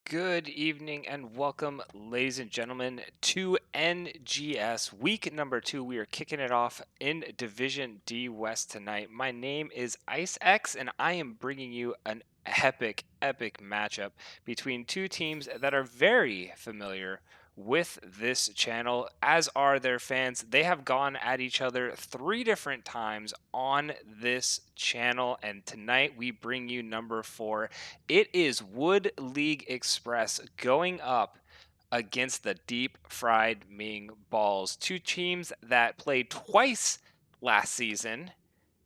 Good evening and welcome, ladies and gentlemen, to NGS week number 2. We are kicking it off in Division D West tonight. My name is IceX, and I am bringing you an epic matchup between two teams that are very familiar with this channel, as are their fans. They have gone at each other 3 different times on this channel, and tonight we bring you number 4. It is Wood League Express going up against the Deep Fried Ming Balls. Two teams that played twice last season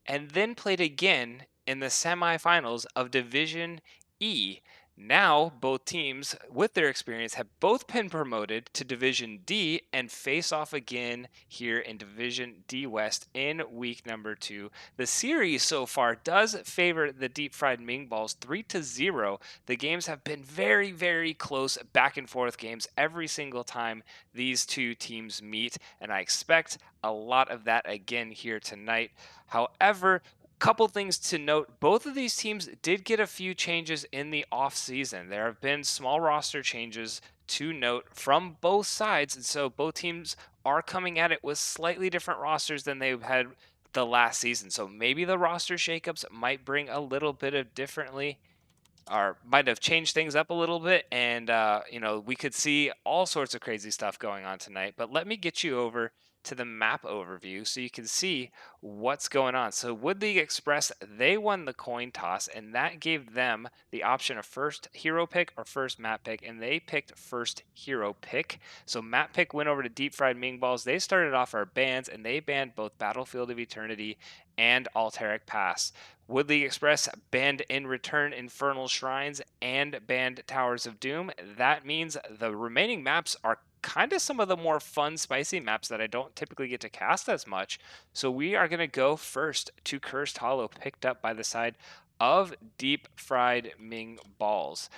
and then played again in the semifinals of Division E. Now, both teams, with their experience, have both been promoted to Division D and face off again here in Division D West in week number 2. The series so far does favor the Deep Fried Ming Balls 3-0. The games have been very close back and forth games every single time these two teams meet, and I expect a lot of that again here tonight. However, couple things to note, both of these teams did get a few changes in the offseason. There have been small roster changes to note from both sides, and so both teams are coming at it with slightly different rosters than they've had the last season. So maybe the roster shakeups might bring a little bit of differently, or might have changed things up a little bit, and we could see all sorts of crazy stuff going on tonight. But let me get you over to the map overview so you can see what's going on. So Wood League Express, they won the coin toss, and that gave them the option of first hero pick or first map pick, and they picked first hero pick. So map pick went over to Deep Fried Ming Balls. They started off our bans, and they banned both Battlefield of Eternity and Altaric Pass. Wood League Express banned in return Infernal Shrines and banned Towers of Doom. That means the remaining maps are kind of some of the more fun, spicy maps that I don't typically get to cast as much. So we are going to go first to Cursed Hollow, picked up by the side of Deep Fried Ming Balls.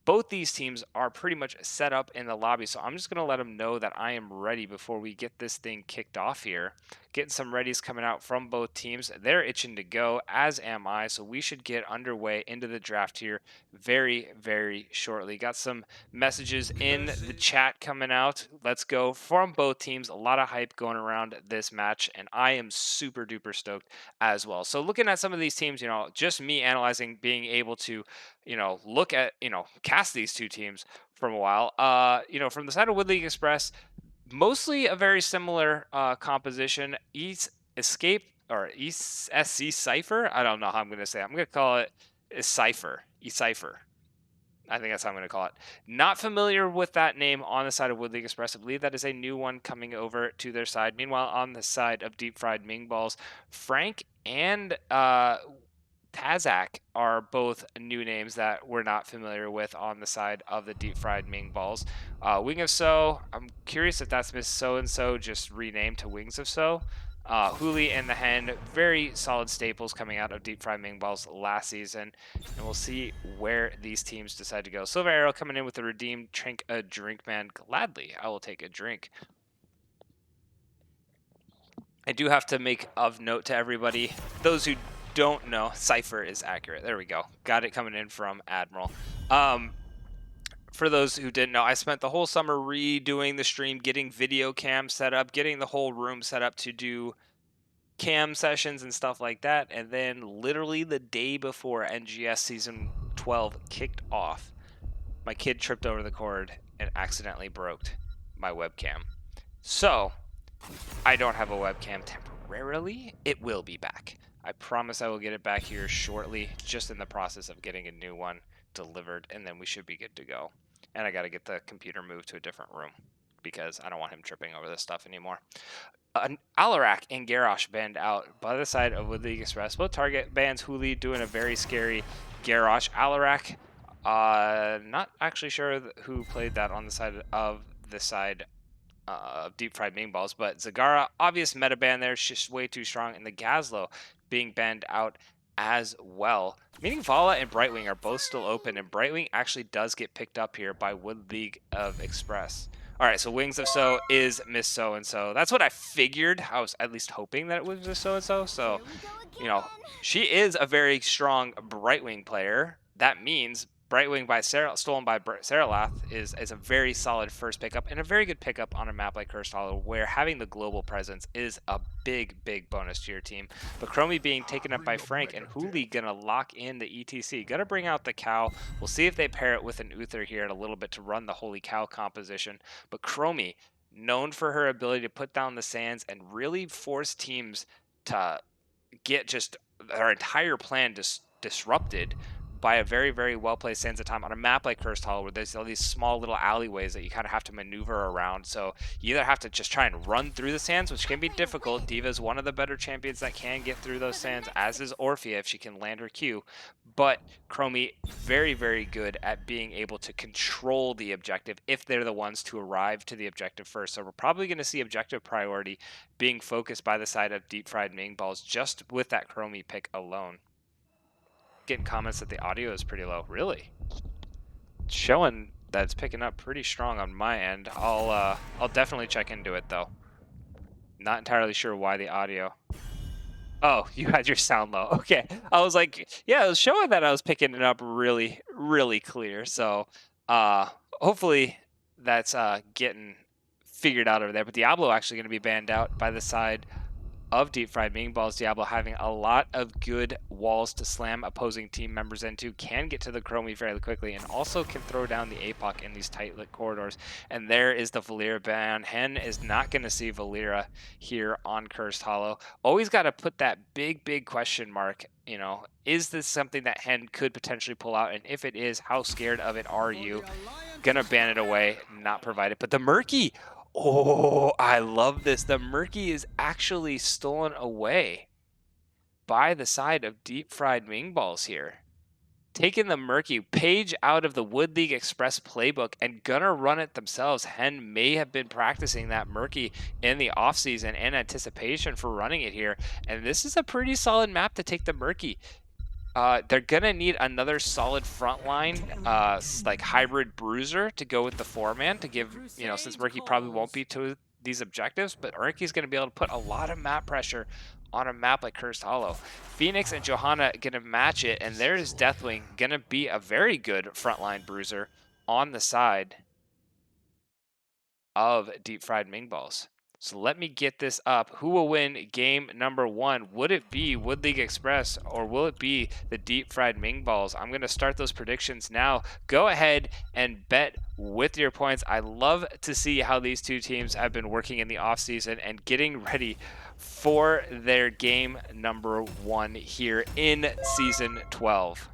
Both these teams are pretty much set up in the lobby, so I'm just going to let them know that I am ready before we get this thing kicked off here. Getting some readies coming out from both teams. They're itching to go, as am I, so we should get underway into the draft here very shortly. Got some messages in the chat coming out. Let's go from both teams. A lot of hype going around this match, and I am super duper stoked as well. So looking at some of these teams, just me analyzing, being able to look at, cast these two teams from a while. From the side of Wood League Express, mostly a very similar composition. East Escape or East SC Cipher. I don't know how I'm going to say it. I'm going to call it Cipher. E-Cipher. I think that's how I'm going to call it. Not familiar with that name on the side of Wood League Express. I believe that is a new one coming over to their side. Meanwhile, on the side of Deep Fried Ming Balls, Frank and Tazak are both new names that we're not familiar with on the side of the Deep Fried Ming Balls. Wing of So, I'm curious if that's Miss So-and-So just renamed to Wings of So. Huli and the Hen, very solid staples coming out of Deep Fried Ming Balls last season. And we'll see where these teams decide to go. Silver Arrow coming in with a redeemed Drink a Drink Man. Gladly, I will take a drink. I do have to make of note to everybody, those who don't know, Cypher is accurate. There we go. Got it coming in from Admiral. For those who didn't know, I spent the whole summer redoing the stream, getting video cam set up, getting the whole room set up to do cam sessions and stuff like that. And then literally the day before NGS Season 12 kicked off, my kid tripped over the cord and accidentally broke my webcam. So I don't have a webcam temporarily. It will be back. I promise I will get it back here shortly, just in the process of getting a new one delivered, and then we should be good to go. And I got to get the computer moved to a different room because I don't want him tripping over this stuff anymore. Alarak and Garrosh banned out by the side of Wood League Express. Both target bans Huli doing a very scary Garrosh. Alarak, not actually sure who played that on the side of Deep Fried Ming Balls, but Zagara, obvious meta ban there, just way too strong, and the Gazlo being banned out as well. Meaning Vala and Brightwing are both still open, and Brightwing actually does get picked up here by Wood League of Express. All right, so Wings of So is Miss So-and-so. That's what I figured. I was at least hoping that it was Miss So-and-so. So, she is a very strong Brightwing player. That means Brightwing by stolen by Saralath is a very solid first pickup and a very good pickup on a map like Cursed Hollow, where having the global presence is a big bonus to your team. But Chromie being taken up by Frank, and Hooli gonna lock in the ETC. Gonna bring out the cow. We'll see if they pair it with an Uther here in a little bit to run the Holy Cow composition. But Chromie, known for her ability to put down the sands and really force teams to get just their entire plan disrupted by a very well placed Sands of Time on a map like Cursed Hollow, where there's all these small little alleyways that you kind of have to maneuver around. So you either have to just try and run through the sands, which can be difficult. D.Va is one of the better champions that can get through those sands, as is Orphea if she can land her Q. But Chromie, very good at being able to control the objective if they're the ones to arrive to the objective first. So we're probably going to see objective priority being focused by the side of DeepFriedMingBalls just with that Chromie pick alone. Getting comments that the audio is pretty low. Really? Showing that it's picking up pretty strong on my end. I'll definitely check into it though. Not entirely sure why the audio. Oh, you had your sound low. Okay. I was like, yeah, it was showing that I was picking it up really clear. So hopefully that's getting figured out over there. But Diablo actually going to be banned out by the side of DeepFriedMingBall's. Diablo having a lot of good walls to slam opposing team members into, can get to the Chromie fairly quickly, and also can throw down the APOC in these tight-lit corridors. And there is the Valeera ban. Hen is not going to see Valeera here on Cursed Hollow. Always got to put that big question mark, you know, is this something that Hen could potentially pull out? And if it is, how scared of it are you? Gonna ban it away, not provide it. But the Murky, oh, I love this. The Murky is actually stolen away by the side of DeepFriedMingBalls here. Taking the Murky page out of the Wood League Express playbook and gonna run it themselves. Hen may have been practicing that Murky in the offseason in anticipation for running it here. And this is a pretty solid map to take the Murky. They're gonna need another solid frontline, like hybrid bruiser to go with the 4-man to give, you know, since Murky probably won't be to these objectives, but Murky's gonna be able to put a lot of map pressure on a map like Cursed Hollow. Phoenix and Johanna gonna match it, and there's Deathwing gonna be a very good frontline bruiser on the side of DeepFriedMingBalls. So let me get this up. Who will win game number 1? Would it be Wood League Express or will it be the DeepFriedMingBalls? I'm going to start those predictions now. Go ahead and bet with your points. I love to see how these two teams have been working in the offseason and getting ready for their game number 1 here in Season 12.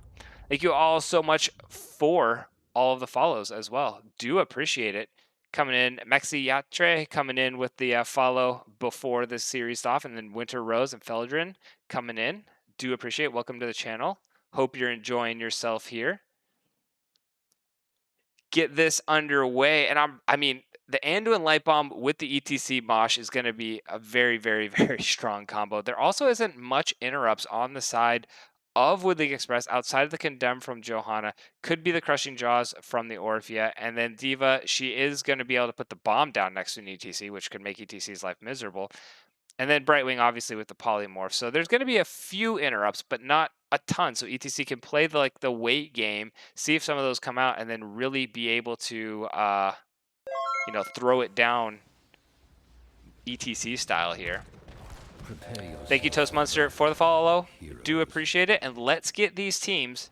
Thank you all so much for all of the follows as well. Do appreciate it. Coming in, Mexi Yatre coming in with the follow before the series off, and then Winter Rose and Feldrin coming in. Do appreciate it. Welcome to the channel. Hope you're enjoying yourself here. Get this underway, and I mean, the Anduin Light Bomb with the ETC Mosh is going to be a very strong combo. There also isn't much interrupts on the side of Wood League Express outside of the Condemn from Johanna. Could be the Crushing Jaws from the Orphea. And then D.Va, she is going to be able to put the bomb down next to an ETC, which could make ETC's life miserable. And then Brightwing, obviously, with the Polymorph. So there's going to be a few interrupts, but not a ton. So ETC can play the wait game, see if some of those come out, and then really be able to, you know, throw it down ETC style here. Thank you, Toast Monster, for the follow. Do appreciate it. And let's get these teams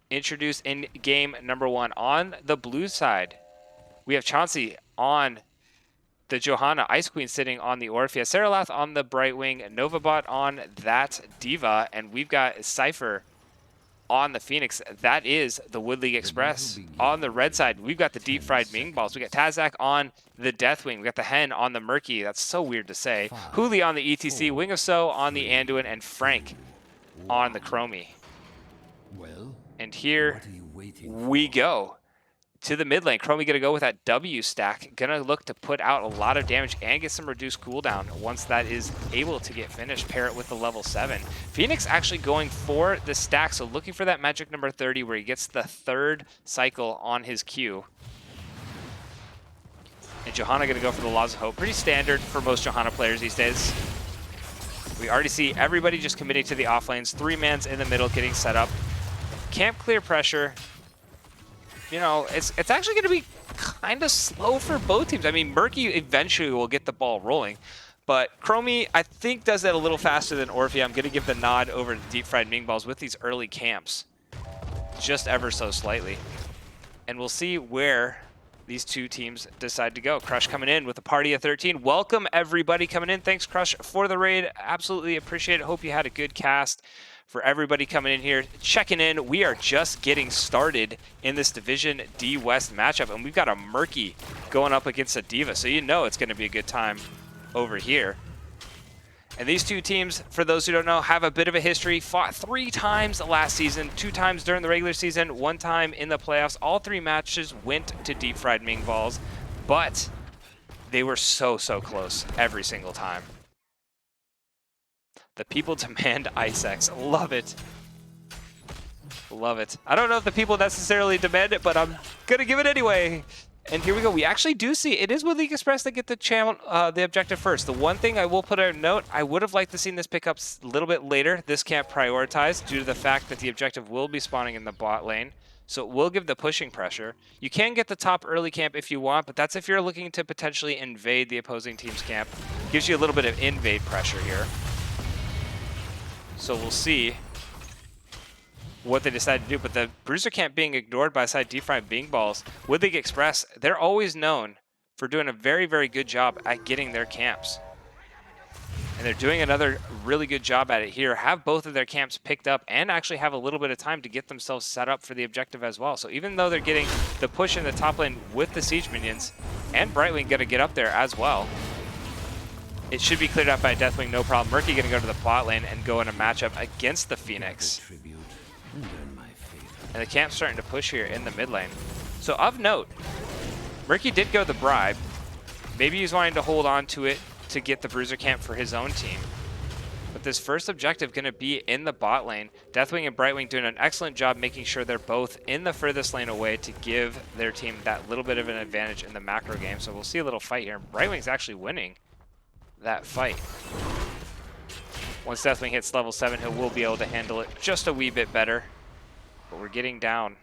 introduced in game number 1. On the blue side, we have Chauncey on the Johanna, Ice Queen sitting on the Orphea, Saralath on the Brightwing, Novabot on that D.Va, and we've got Cypher on the Phoenix. That is the Wood League Express. On the red side, we've got the DeepFriedMingBalls. We got Tazak on the Deathwing. We got the Hen on the Murky. That's so weird to say. Hooli on the ETC, Wing of So on the Anduin, and Frank on the Chromie. And here we go to the mid lane. Chromie gonna go with that W stack. Gonna look to put out a lot of damage and get some reduced cooldown once that is able to get finished. Pair it with the level 7. Phoenix actually going for the stack, so looking for that magic number 30 where he gets the 3rd cycle on his Q. And Johanna gonna go for the Laws of Hope. Pretty standard for most Johanna players these days. We already see everybody just committing to the off lanes. 3-mans in the middle getting set up. Camp clear pressure you know, it's actually going to be kind of slow for both teams. I mean, Murky eventually will get the ball rolling, but Chromie, I think, does that a little faster than Orphe. I'm going to give the nod over to DeepFriedMingBalls with these early camps, just ever so slightly. And we'll see where these two teams decide to go. Crush coming in with a party of 13. Welcome, everybody coming in. Thanks, Crush, for the raid. Absolutely appreciate it. Hope you had a good cast. For everybody coming in here, checking in, we are just getting started in this Division D West matchup, and we've got a Murky going up against a D.Va, so you know it's going to be a good time over here. And these two teams, for those who don't know, have a bit of a history. Fought 3 times last season, 2 times during the regular season, 1 time in the playoffs. All 3 matches went to DeepFriedMingBalls, but they were so close every single time. The people demand IceX. Love it. Love it. I don't know if the people necessarily demand it, but I'm going to give it anyway. And here we go. We actually do see it is with League Express that get the channel, the objective first. The one thing I will put a note, I would have liked to see this pick up a little bit later. This can't prioritize due to the fact that the objective will be spawning in the bot lane. So it will give the pushing pressure. You can get the top early camp if you want, but that's if you're looking to potentially invade the opposing team's camp. Gives you a little bit of invade pressure here. So we'll see what they decide to do, but the Bruiser camp being ignored by side DeepFriedMingBalls with League Express, they're always known for doing a very good job at getting their camps. And they're doing another really good job at it here. Have both of their camps picked up and actually have a little bit of time to get themselves set up for the objective as well. So even though they're getting the push in the top lane with the Siege Minions, and Brightwing gonna get up there as well, it should be cleared up by Deathwing, no problem. Murky gonna go to the bot lane and go in a matchup against the Phoenix. And the camp's starting to push here in the mid lane. So of note, Murky did go the bribe. Maybe he's wanting to hold on to it to get the Bruiser camp for his own team. But this first objective gonna be in the bot lane. Deathwing and Brightwing doing an excellent job making sure they're both in the furthest lane away to give their team that little bit of an advantage in the macro game. So we'll see a little fight here. Brightwing's actually winning that fight. Once Deathwing hits level 7, he will be able to handle it just a wee bit better. But we're getting down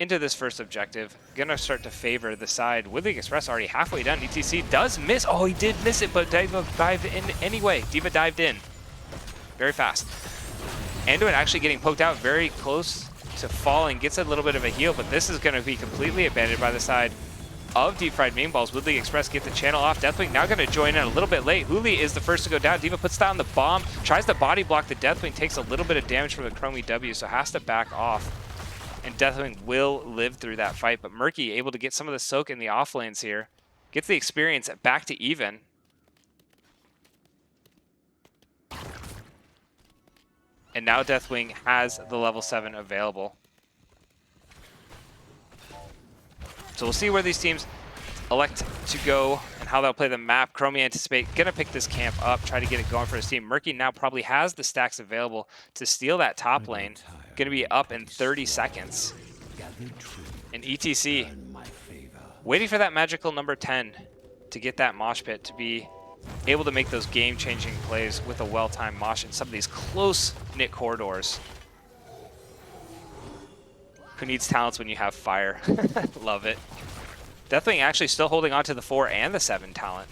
into this first objective. Gonna start to favor the side with League Express already halfway done. ETC does miss. Oh, he did miss it, but D.Va dived in anyway. D.Va dived in very fast. Anduin actually getting poked out very close to falling. Gets a little bit of a heal, but this is going to be completely abandoned by the side of DeepFriedMingBalls. Would League Express get the channel off? Deathwing now going to join in a little bit late. Huli is the first to go down. D.Va puts down the bomb, tries to body block the Deathwing, takes a little bit of damage from the Chromie W, so has to back off. And Deathwing will live through that fight, but Murky able to get some of the soak in the off lanes here. Gets the experience back to even. And now Deathwing has the level 7 available. So we'll see where these teams elect to go and how they'll play the map. Chromie anticipate gonna pick this camp up, try to get it going for his team. Murky now probably has the stacks available to steal that top lane. Gonna be up in 30 seconds. And ETC waiting for that magical number 10 to get that mosh pit to be able to make those game-changing plays with a well-timed mosh in some of these close-knit corridors. Who needs talents when you have fire? Love it. Deathwing actually still holding on to the 4 and the 7 talent.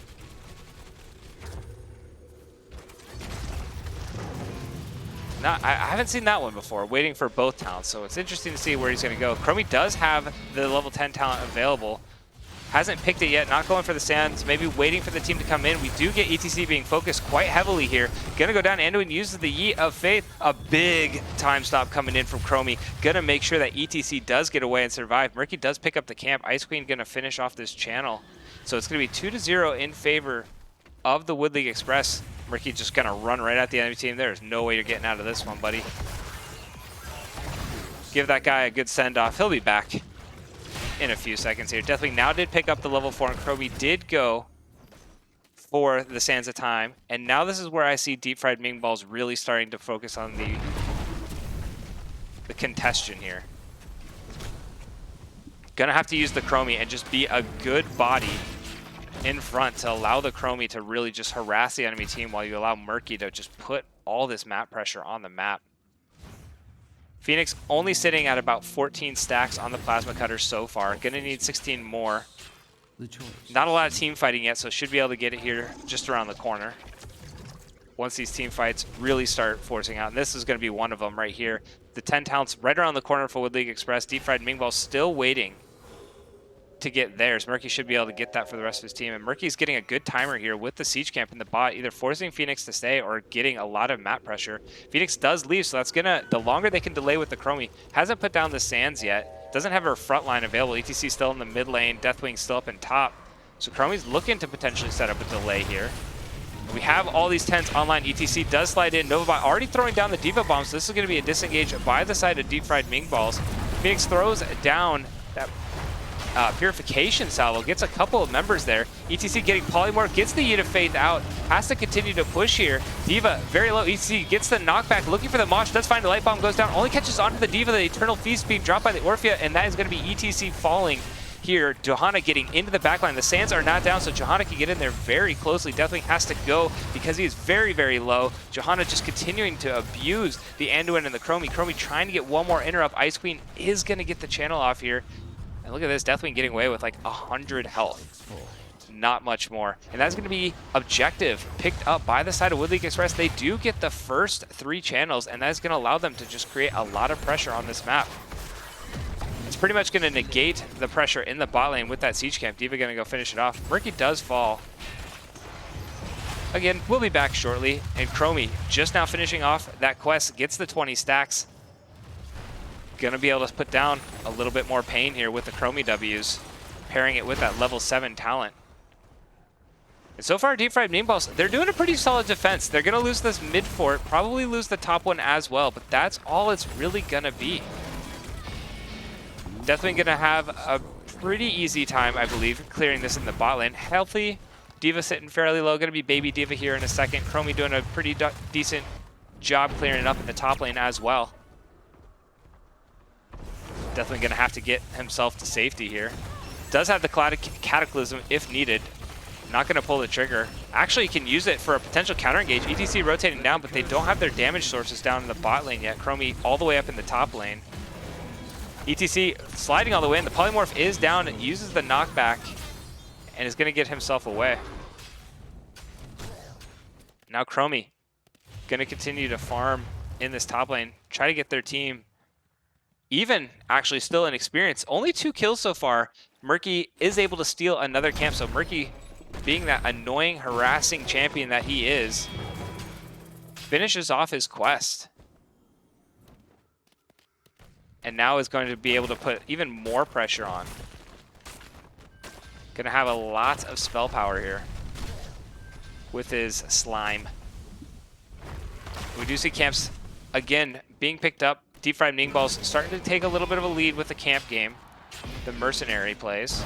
Now, I haven't seen that one before, waiting for both talents, so it's interesting to see where he's going to go. Chromie does have the level 10 talent available. Hasn't picked it yet, not going for the sands, maybe waiting for the team to come in. We do get ETC being focused quite heavily here. Gonna go down, Anduin uses the Yeet of Faith. A big time stop coming in from Chromie. Gonna make sure that ETC does get away and survive. Murky does pick up the camp. Ice Queen gonna finish off this channel. So it's gonna be 2-0 in favor of the Wood League Express. Murky just gonna run right at the enemy team. There's no way you're getting out of this one, buddy. Give that guy a good send-off. He'll be back in a few seconds here. Deathwing now did pick up the level 4, and Chromie did go for the Sands of Time. And now this is where I see DeepFriedMingBalls really starting to focus on the congestion here. Gonna have to use the Chromie and just be a good body in front to allow the Chromie to really just harass the enemy team while you allow Murky to just put all this map pressure on the map. Phoenix only sitting at about 14 stacks on the plasma cutter so far. Gonna need 16 more. Not a lot of team fighting yet, so should be able to get it here just around the corner. Once these team fights really start forcing out, and this is going to be one of them right here. The 10 talents right around the corner for Wood League Express. DeepFriedMingBall still waiting to get theirs. Murky should be able to get that for the rest of his team, and Murky's getting a good timer here with the siege camp in the bot, either forcing Phoenix to stay or getting a lot of map pressure. Phoenix does leave, so that's gonna, the longer they can delay with the Chromie. Hasn't put down the Sands yet, doesn't have her front line available. ETC still in the mid lane, Deathwing still up in top, so Chromie's looking to potentially set up a delay here. We have all these tents online. ETC does slide in. Novabot already throwing down the Diva Bomb, so this is going to be a disengage by the side of DeepFriedMingBalls. Phoenix throws down that Purification Salvo, gets a couple of members there. ETC getting Polymorph, gets the Yeet of Faith out, has to continue to push here. Diva very low. ETC gets the knockback, looking for the Mosh, does find a Light Bomb, goes down, only catches onto the Diva, the Eternal Feast being dropped by the Orphea, and that is going to be ETC falling here. Johanna getting into the backline. The Sands are not down, so Johanna can get in there very closely. Deathwing has to go because he is very, very low. Johanna just continuing to abuse the Anduin and the Chromie. Chromie trying to get one more interrupt. Ice Queen is going to get the channel off here. And look at this, Deathwing getting away with like 100 health. Not much more. And that's going to be objective picked up by the side of Wood League Express. They do get the first 3 channels, and that is going to allow them to just create a lot of pressure on this map. It's pretty much going to negate the pressure in the bot lane with that siege camp. Diva going to go finish it off. Murky does fall. Again, we'll be back shortly. And Chromie just now finishing off that quest, gets the 20 stacks. Going to be able to put down a little bit more pain here with the Chromie Ws, pairing it with that level 7 talent. And so far, DeepFriedMingBalls, they're doing a pretty solid defense. They're going to lose this mid fort, probably lose the top one as well, but that's all it's really going to be. Definitely going to have a pretty easy time, I believe, clearing this in the bot lane. Healthy, Diva sitting fairly low. Going to be Baby Diva here in a second. Chromie doing a pretty decent job clearing it up in the top lane as well. Definitely going to have to get himself to safety here. Does have the Cataclysm if needed. Not going to pull the trigger. Actually can use it for a potential counter engage. ETC rotating down, but they don't have their damage sources down in the bot lane yet. Chromie all the way up in the top lane. ETC sliding all the way in. The Polymorph is down and uses the knockback and is going to get himself away. Now Chromie going to continue to farm in this top lane. Try to get their team even, actually still in experience. Only 2 kills so far. Murky is able to steal another camp. So Murky, being that annoying, harassing champion that he is, finishes off his quest. And now is going to be able to put even more pressure on. Going to have a lot of spell power here with his slime. We do see camps, again, being picked up. DeepFriedMingBalls starting to take a little bit of a lead with the camp game. The mercenary plays.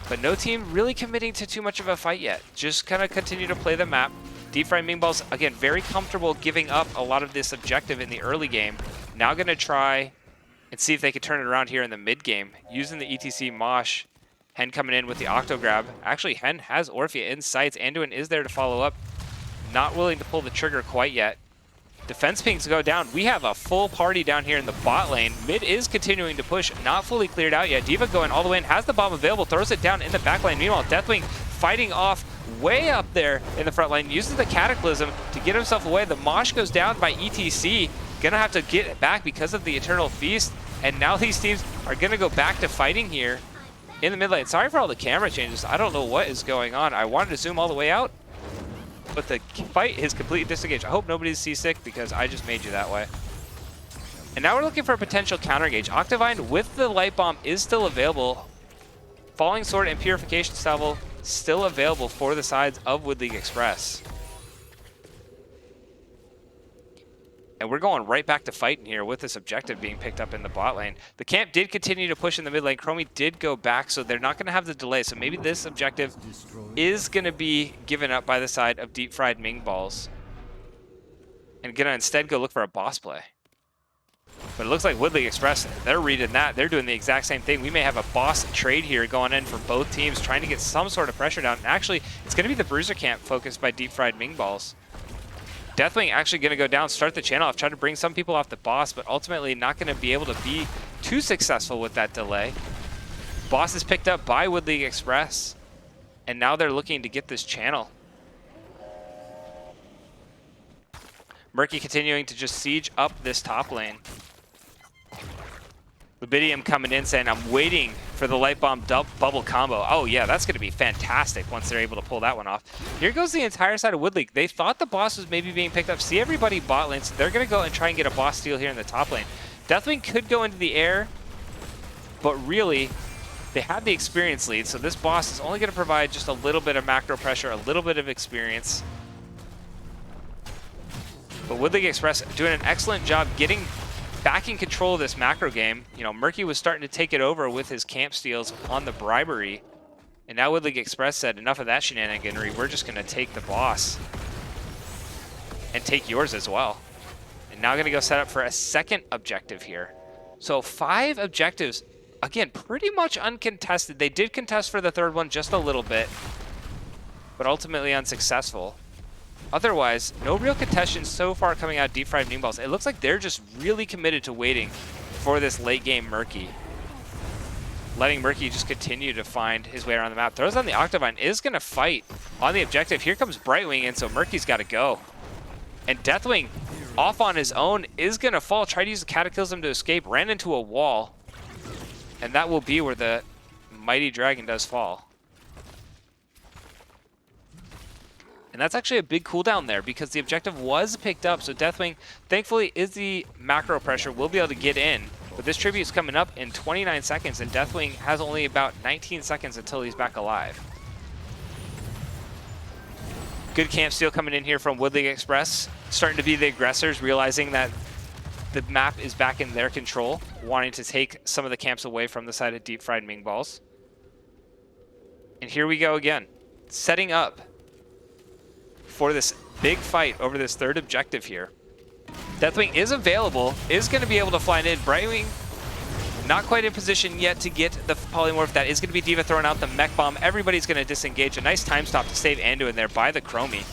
But no team really committing to too much of a fight yet. Just kind of continue to play the map. DeepFriedMingBalls, again, very comfortable giving up a lot of this objective in the early game. Now going to try and see if they can turn it around here in the mid game. Using the ETC Mosh. Hen coming in with the Octo Grab. Actually, Hen has Orphea in sights. Anduin is there to follow up. Not willing to pull the trigger quite yet. Defense pings go down. We have a full party down here in the bot lane. Mid is continuing to push, not fully cleared out yet. Diva going all the way in, has the bomb available, throws it down in the back lane. Meanwhile, Deathwing fighting off way up there in the front lane, uses the Cataclysm to get himself away. The Mosh goes down by ETC. Gonna have to get it back because of the Eternal Feast. And now these teams are gonna go back to fighting here in the mid lane. Sorry for all the camera changes. I don't know what is going on. I wanted to zoom all the way out, but the fight is completely disengaged. I hope nobody's seasick because I just made you that way. And now we're looking for a potential counter engage. Octavine with the Light Bomb is still available. Falling Sword and Purification Salvo still available for the sides of Wood League Express. And we're going right back to fighting here with this objective being picked up in the bot lane. The camp did continue to push in the mid lane. Chromie did go back, so they're not going to have the delay. So maybe this objective is going to be given up by the side of DeepFriedMingBalls. And going to instead go look for a boss play. But it looks like Wood League Express, they're reading that. They're doing the exact same thing. We may have a boss trade here going in for both teams, trying to get some sort of pressure down. And actually, it's going to be the Bruiser camp focused by DeepFriedMingBalls. Deathwing actually going to go down, start the channel off, try to bring some people off the boss, but ultimately not going to be able to be too successful with that delay. Boss is picked up by Wood League Express, and now they're looking to get this channel. Murky continuing to just siege up this top lane. Lubidium coming in saying, I'm waiting for the Light Bomb bubble combo. Oh yeah, that's going to be fantastic once they're able to pull that one off. Here goes the entire side of Wood League. They thought the boss was maybe being picked up. See everybody bot lane, so they're going to go and try and get a boss steal here in the top lane. Deathwing could go into the air, but really, they have the experience lead, so this boss is only going to provide just a little bit of macro pressure, a little bit of experience. But Wood League Express doing an excellent job getting back in control of this macro game. You know, Murky was starting to take it over with his camp steals on the bribery. And now Wood League Express said, enough of that shenaniganry, we're just going to take the boss. And take yours as well. And now going to go set up for a second objective here. So 5 objectives, again, pretty much uncontested. They did contest for the third one just a little bit, but ultimately unsuccessful. Otherwise, no real contention so far coming out of DeepFriedMingBalls. It looks like they're just really committed to waiting for this late game Murky. Letting Murky just continue to find his way around the map. Throws on the Octavine, is going to fight on the objective. Here comes Brightwing in, so Murky's got to go. And Deathwing, off on his own, is going to fall. Try to use the Cataclysm to escape. Ran into a wall. And that will be where the Mighty Dragon does fall. And that's actually a big cooldown there because the objective was picked up. So Deathwing, thankfully, is the macro pressure. Will be able to get in. But this tribute is coming up in 29 seconds, and Deathwing has only about 19 seconds until he's back alive. Good camp steal coming in here from Wood League Express. Starting to be the aggressors, realizing that the map is back in their control, wanting to take some of the camps away from the side of DeepFriedMingBalls. And here we go again, setting up for this big fight over this third objective here. Deathwing is available, is going to be able to fly in. Brightwing not quite in position yet to get the polymorph. That is going to be D.Va throwing out the mech bomb. Everybody's going to disengage. A nice time stop to save Anduin there by the Chromie.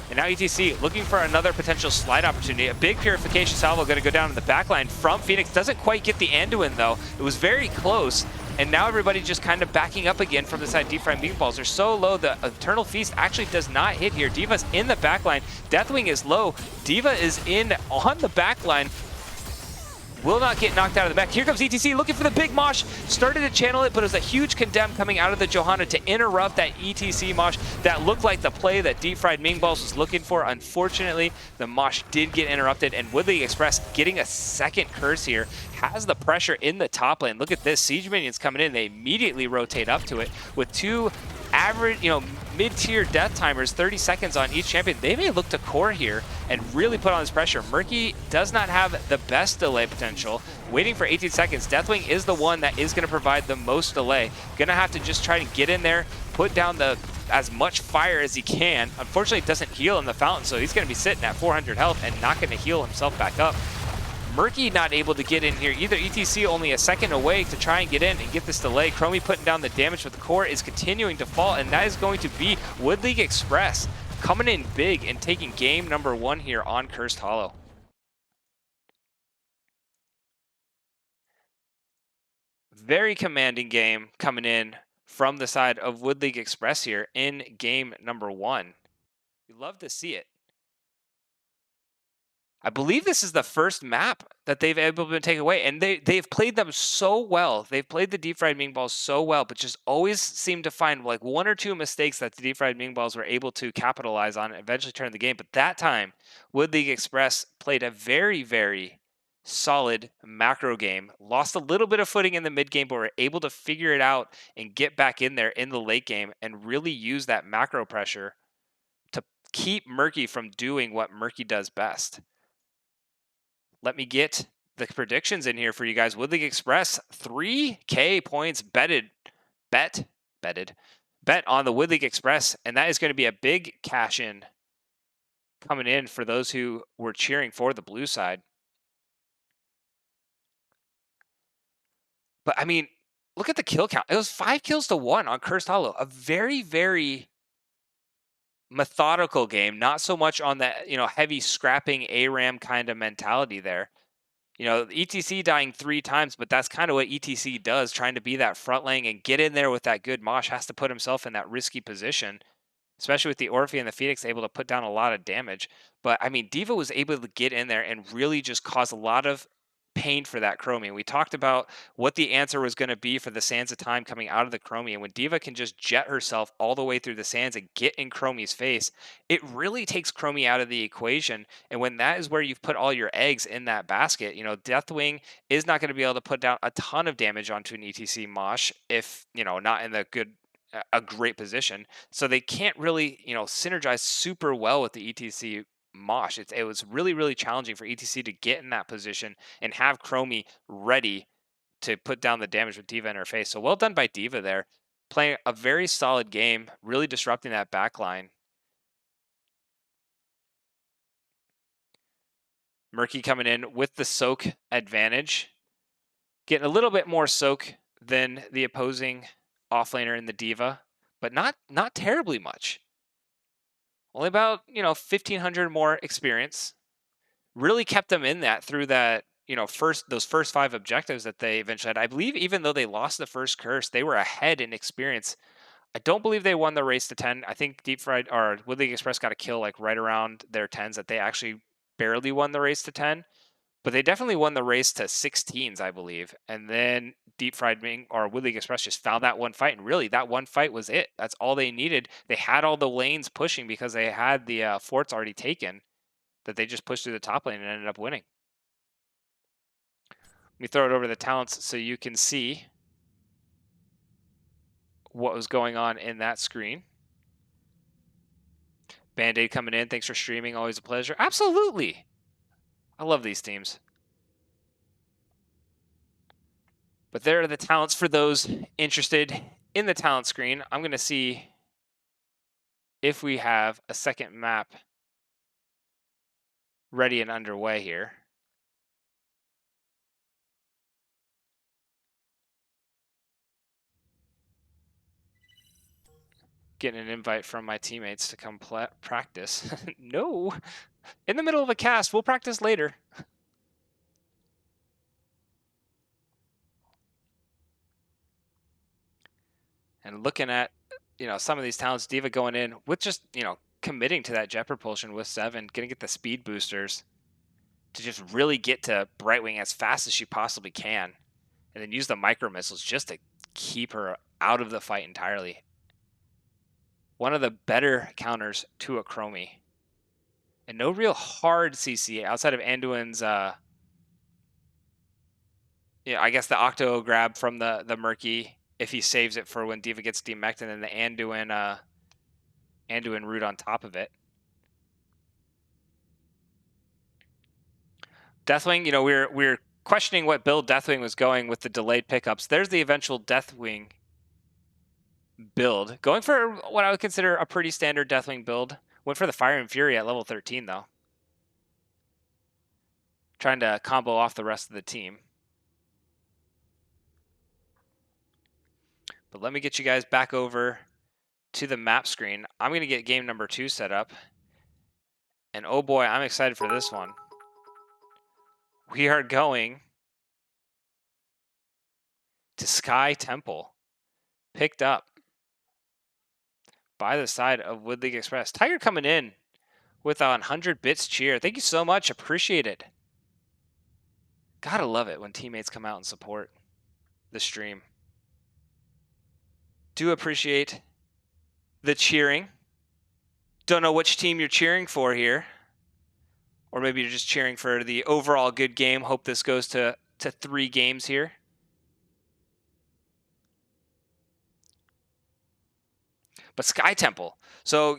And now ETC looking for another potential slide opportunity. A big purification salvo going to go down in the backline from Phoenix. Doesn't quite get the Anduin though. It was very close. And now everybody just kind of backing up again from the side. DeepFriedMingBalls are so low. The Eternal Feast actually does not hit here. D.Va's in the backline. Deathwing is low. D.Va is in on the backline. Will not get knocked out of the back. Here comes ETC looking for the big mosh. Started to channel it, but it was a huge condemn coming out of the Johanna to interrupt that ETC mosh. That looked like the play that DeepFriedMingBalls was looking for. Unfortunately, the mosh did get interrupted, and Wood League Express getting a second curse here. Has the pressure in the top lane. Look at this. Siege minions coming in. They immediately rotate up to it with 2 average, mid-tier death timers, 30 seconds on each champion. They may look to core here and really put on this pressure. Murky does not have the best delay potential. Waiting for 18 seconds. Deathwing is the one that is going to provide the most delay. Gonna have to just try to get in there, put down as much fire as he can. Unfortunately, it doesn't heal in the fountain, so he's going to be sitting at 400 health and not going to heal himself back up. Murky not able to get in here either. ETC only a second away to try and get in and get this delay. Chromie putting down the damage, but the core is continuing to fall, and that is going to be Wood League Express coming in big and taking game number 1 here on Cursed Hollow. Very commanding game coming in from the side of Wood League Express here in game number 1. We love to see it. I believe this is the first map that they've able to take away, and they've played them so well. They've played the DeepFriedMingBalls so well, but just always seem to find like 1 or 2 mistakes that the DeepFriedMingBalls were able to capitalize on and eventually turn the game. But that time, Wood League Express played a very, very solid macro game. Lost a little bit of footing in the mid game, but were able to figure it out and get back in there in the late game and really use that macro pressure to keep Murky from doing what Murky does best. Let me get the predictions in here for you guys. Wood League Express, 3K points bet on the Wood League Express, and that is going to be a big cash in coming in for those who were cheering for the blue side. But I mean, look at the kill count. It was 5 kills to 1 on Cursed Hollow. A very, very methodical game, not so much on that, heavy scrapping ARAM kind of mentality there. ETC dying 3 times, but that's kind of what ETC does, trying to be that front lane and get in there with that good mosh, has to put himself in that risky position, especially with the Orphe and the Phoenix able to put down a lot of damage. But I mean, Diva was able to get in there and really just cause a lot of pain for that Chromie. We talked about what the answer was going to be for the Sands of Time coming out of the Chromie. And when Diva can just jet herself all the way through the Sands and get in Chromie's face, it really takes Chromie out of the equation. And when that is where you've put all your eggs in that basket, Deathwing is not going to be able to put down a ton of damage onto an ETC Mosh if, not in the a great position. So they can't really, synergize super well with the ETC Mosh. It was really, really challenging for ETC to get in that position and have Chromie ready to put down the damage with Diva in her face. So well done by Diva there, playing a very solid game, really disrupting that backline. Murky coming in with the soak advantage, getting a little bit more soak than the opposing offlaner in the Diva, but not terribly much. Only about 1,500 more experience. Really kept them in that through that those first 5 objectives that they eventually had. I believe even though they lost the first curse, they were ahead in experience. I don't believe they won the race to 10. I think Deep Fried or Woodley Express got a kill like right around their 10s, that they actually barely won the race to 10. But they definitely won the race to 16s, I believe. And then Deep Fried Ming or Woodley Express just found that one fight. And really, that one fight was it. That's all they needed. They had all the lanes pushing because they had the forts already taken, that they just pushed through the top lane and ended up winning. Let me throw it over the talents so you can see what was going on in that screen. Band-Aid coming in. Thanks for streaming. Always a pleasure. Absolutely. I love these teams. But there are the talents for those interested in the talent screen. I'm going to see if we have a second map ready and underway here. Getting an invite from my teammates to come practice. No, in the middle of a cast. We'll practice later. And looking at, some of these talents, Diva going in with just, committing to that jet propulsion with 7, going to get the speed boosters to just really get to Brightwing as fast as she possibly can. And then use the micro missiles just to keep her out of the fight entirely. One of the better counters to a Chromie. And no real hard CC outside of Anduin's, I guess the Octo grab from the Murky, if he saves it for when Diva gets demeched, and then the Anduin root on top of it. Deathwing, we're questioning what build Deathwing was going with the delayed pickups. There's the eventual Deathwing build. Going for what I would consider a pretty standard Deathwing build. Went for the Fire and Fury at level 13, though. Trying to combo off the rest of the team. But let me get you guys back over to the map screen. I'm going to get game number 2 set up. And oh boy, I'm excited for this one. We are going to Sky Temple. Picked up by the side of Woodley Express. Tiger coming in with a 100 bits cheer. Thank you so much. Appreciate it. Gotta love it when teammates come out and support the stream. Do appreciate the cheering. Don't know which team you're cheering for here. Or maybe you're just cheering for the overall good game. Hope this goes to 3 games here. But Sky Temple. So,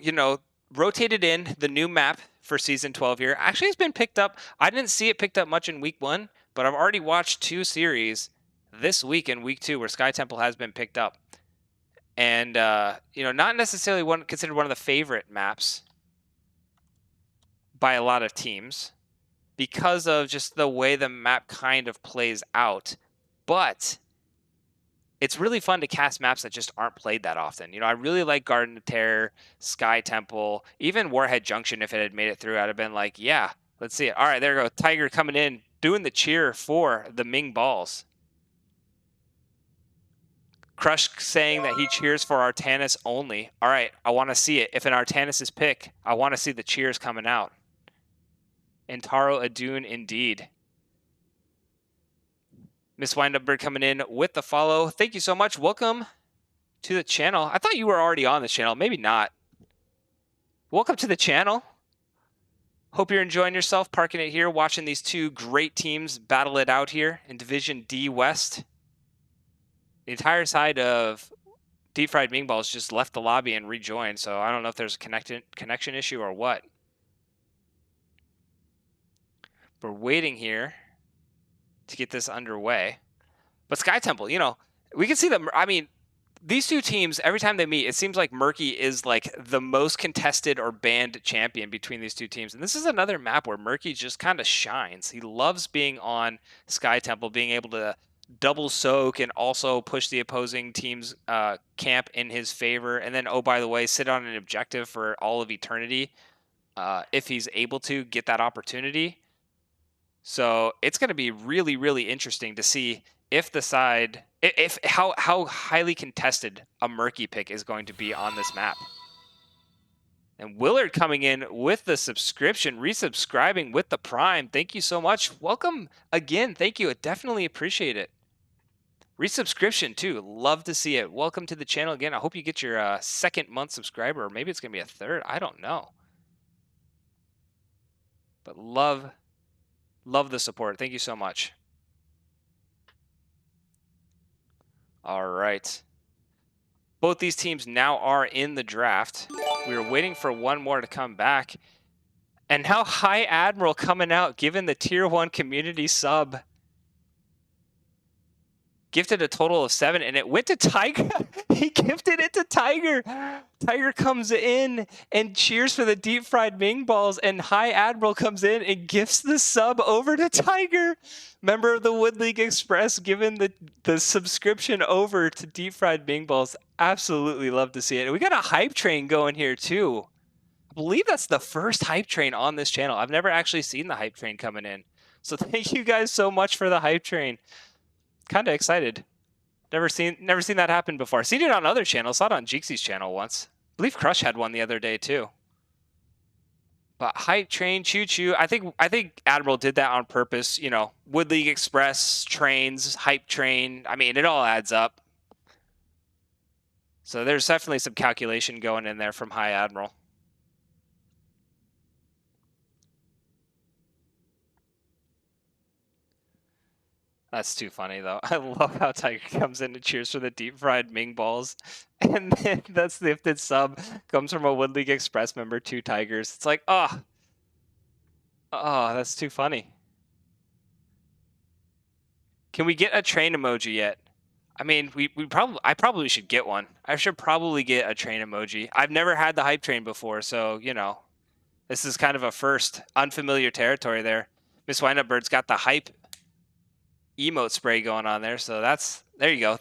rotated in the new map for Season 12 here. Actually, it's been picked up. I didn't see it picked up much in Week 1, but I've already watched 2 series this week in Week 2 where Sky Temple has been picked up. And, not necessarily considered one of the favorite maps by a lot of teams because of just the way the map kind of plays out. But it's really fun to cast maps that just aren't played that often. I really like Garden of Terror, Sky Temple, even Warhead Junction. If it had made it through, I'd have been like, yeah, let's see it. All right, there we go. Tiger coming in, doing the cheer for the Ming balls. Crush saying that he cheers for Artanis only. All right, I want to see it. If an Artanis is picked, I want to see the cheers coming out. And Taro Adun indeed. Miss Windupbird coming in with the follow. Thank you so much. Welcome to the channel. I thought you were already on this channel. Maybe not. Welcome to the channel. Hope you're enjoying yourself, parking it here, watching these two great teams battle it out here in Division D West. The entire side of DeepFriedMingBall just left the lobby and rejoined, so I don't know if there's a connection issue or what. We're waiting here to get this underway. But Sky Temple, we can see them. I mean, these two teams, every time they meet, it seems like Murky is like the most contested or banned champion between these two teams. And this is another map where Murky just kind of shines. He loves being on Sky Temple, being able to double soak and also push the opposing team's camp in his favor. And then, oh, by the way, sit on an objective for all of eternity if he's able to get that opportunity. So it's going to be really, really interesting to see if how highly contested a Murky pick is going to be on this map. And Willard coming in with the subscription, resubscribing with the Prime. Thank you so much. Welcome again. Thank you. I definitely appreciate it. Resubscription too. Love to see it. Welcome to the channel again. I hope you get your second month subscriber, or maybe it's going to be a third. I don't know. But love the support. Thank you so much. All right. Both these teams now are in the draft. We were waiting for one more to come back. And now High Admiral coming out, given the Tier 1 community sub. Gifted a total of 7, and it went to Tiger. He gifted it to Tiger. Tiger comes in and cheers for the deep fried Ming balls, and High Admiral comes in and gifts the sub over to Tiger. Member of the Wood League Express giving the subscription over to deep fried Ming balls. Absolutely love to see it. And we got a hype train going here too. I believe that's the first hype train on this channel. I've never actually seen the hype train coming in. So thank you guys so much for the hype train. Kind of excited. Never seen that happen before. Seen it on other channels. Saw it on Jeeksy's channel once. I believe Crush had one the other day too. But hype train, choo choo. I think Admiral did that on purpose. Wood League Express trains, hype train. I mean, it all adds up. So there's definitely some calculation going in there from High Admiral. That's too funny, though. I love how Tiger comes in and cheers for the deep fried Ming balls. And then that's the gifted sub comes from a Wood League Express member, 2 Tigers. It's like, oh, that's too funny. Can we get a train emoji yet? I mean, I probably should get one. I should probably get a train emoji. I've never had the hype train before, so, this is kind of a first. Unfamiliar territory there. Miss Windupbird's got the hype emote spray going on there, so there you go.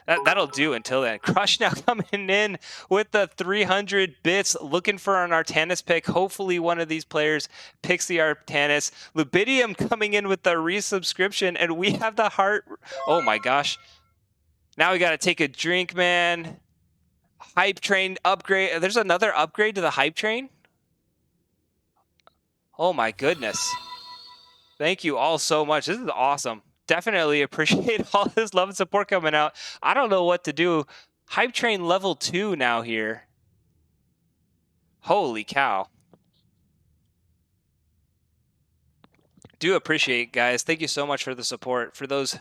That'll do until then. Crush now coming in with the 300 bits, looking for an Artanis pick. Hopefully one of these players picks the Artanis. Lubidium coming in with the resubscription, and we have the heart. Oh my gosh. Now we got to take a drink, man. Hype train upgrade. There's another upgrade to the hype train. Oh my goodness. Thank you all so much. This is awesome. Definitely appreciate all this love and support coming out. I don't know what to do. Hype train level 2 now here. Holy cow. Do appreciate, guys. Thank you so much for the support. For those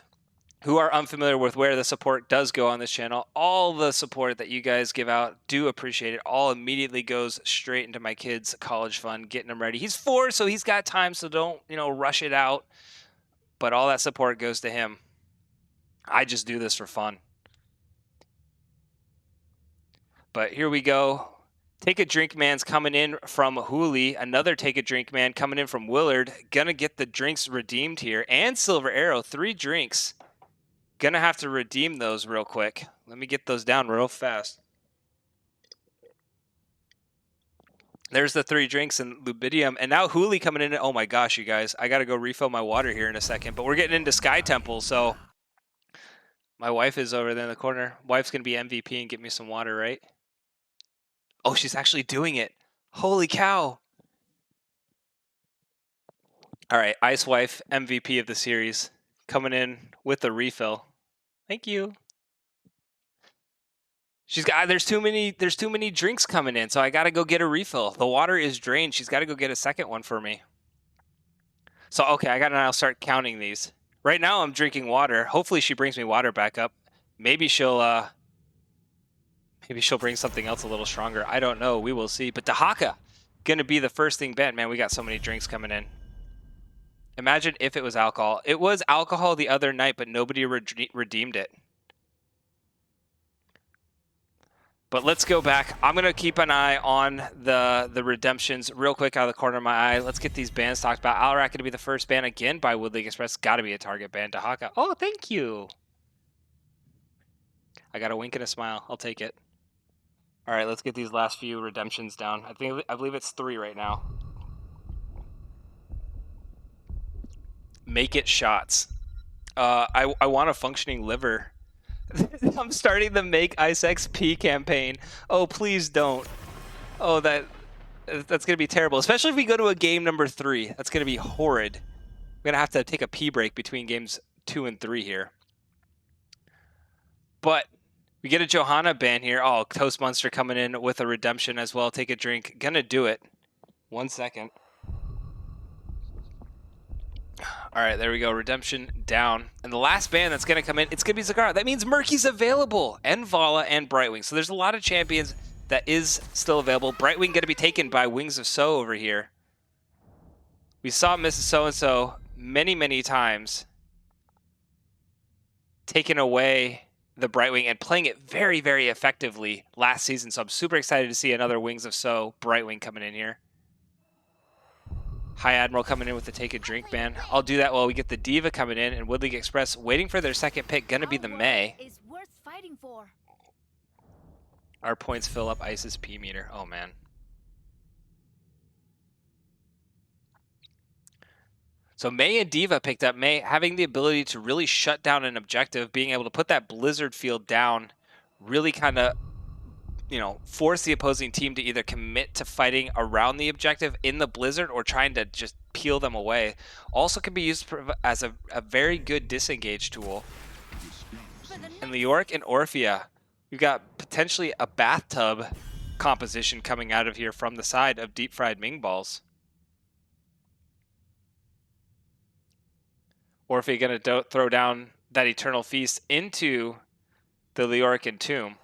who are unfamiliar with where the support does go on this channel, all the support that you guys give out, do appreciate it. All immediately goes straight into my kid's college fund, getting him ready. He's 4, so he's got time, so don't, rush it out. But all that support goes to him. I just do this for fun. But here we go. Take a Drink Man's coming in from Hooli. Another Take a Drink Man coming in from Willard. Gonna get the drinks redeemed here. And Silver Arrow, 3 drinks. Gonna have to redeem those real quick. Let me get those down real fast. There's the 3 drinks and Lubidium. And now Huli coming in. Oh my gosh, you guys. I got to go refill my water here in a second. But we're getting into Sky Temple, so my wife is over there in the corner. Wife's going to be MVP and get me some water, right? Oh, she's actually doing it. Holy cow. All right, Ice Wife, MVP of the series, coming in with the refill. Thank you. She's got there's too many drinks coming in, so I got to go get a refill. The water is drained. She's got to go get a second one for me. So okay, I got to now start counting these. Right now I'm drinking water. Hopefully she brings me water back up. Maybe she'll bring something else a little stronger. I don't know. We will see. But Dahaka gonna be the first thing banned. Man, we got so many drinks coming in. Imagine if it was alcohol. It was alcohol the other night, but nobody redeemed it. But let's go back. I'm going to keep an eye on the redemptions real quick out of the corner of my eye. Let's get these bans talked about. Alarak going to be the first ban again by Wood League Express. Got to be a target ban. Dahaka. Oh, thank you. I got a wink and a smile. I'll take it. All right, let's get these last few redemptions down. I believe it's 3 right now. Make it shots. I want a functioning liver. I'm starting the Make Ice XP campaign. Oh, please don't. Oh, that's going to be terrible, especially if we go to a game number 3. That's going to be horrid. We're going to have to take a pee break between games 2 and 3 here. But we get a Johanna ban here. Oh, Toast Monster coming in with a redemption as well. Take a drink. Gonna do it. 1 second. All right, there we go. Redemption down. And the last ban that's going to come in, it's going to be Zagara. That means Murky's available, and Vala, and Brightwing. So there's a lot of champions that is still available. Brightwing going to be taken by Wings of So over here. We saw Mrs. So-and-so many, many times taking away the Brightwing and playing it very, very effectively last season. So I'm super excited to see another Wings of So Brightwing coming in here. High Admiral coming in with the take a drink ban. I'll do that while we get the Diva coming in, and Wood League Express waiting for their second pick. Gonna be the May. Is worth fighting for. Our points fill up Ice's P meter. Oh man. So May and Diva picked up. May having the ability to really shut down an objective, being able to put that Blizzard field down, really kind of, force the opposing team to either commit to fighting around the objective in the Blizzard or trying to just peel them away. Also can be used as a very good disengage tool. And Leoric and Orphea, we've got potentially a bathtub composition coming out of here from the side of DeepFriedMingBalls. Orphea going to throw down that Eternal Feast into the Leoric and Tomb.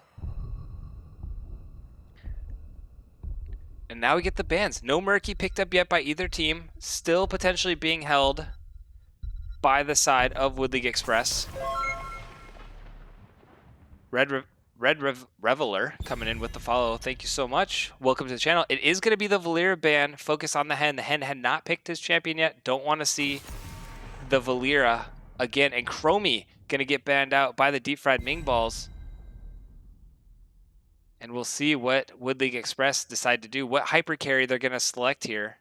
And now we get the bans. No Murky picked up yet by either team. Still potentially being held by the side of Wood League Express. Red Reveler coming in with the follow. Thank you so much. Welcome to the channel. It is going to be the Valeera ban. Focus on the Hen. The Hen had not picked his champion yet. Don't want to see the Valeera again. And Chromie going to get banned out by the DeepFriedMingBalls. And we'll see what Wood League Express decide to do, what hyper carry they're going to select here.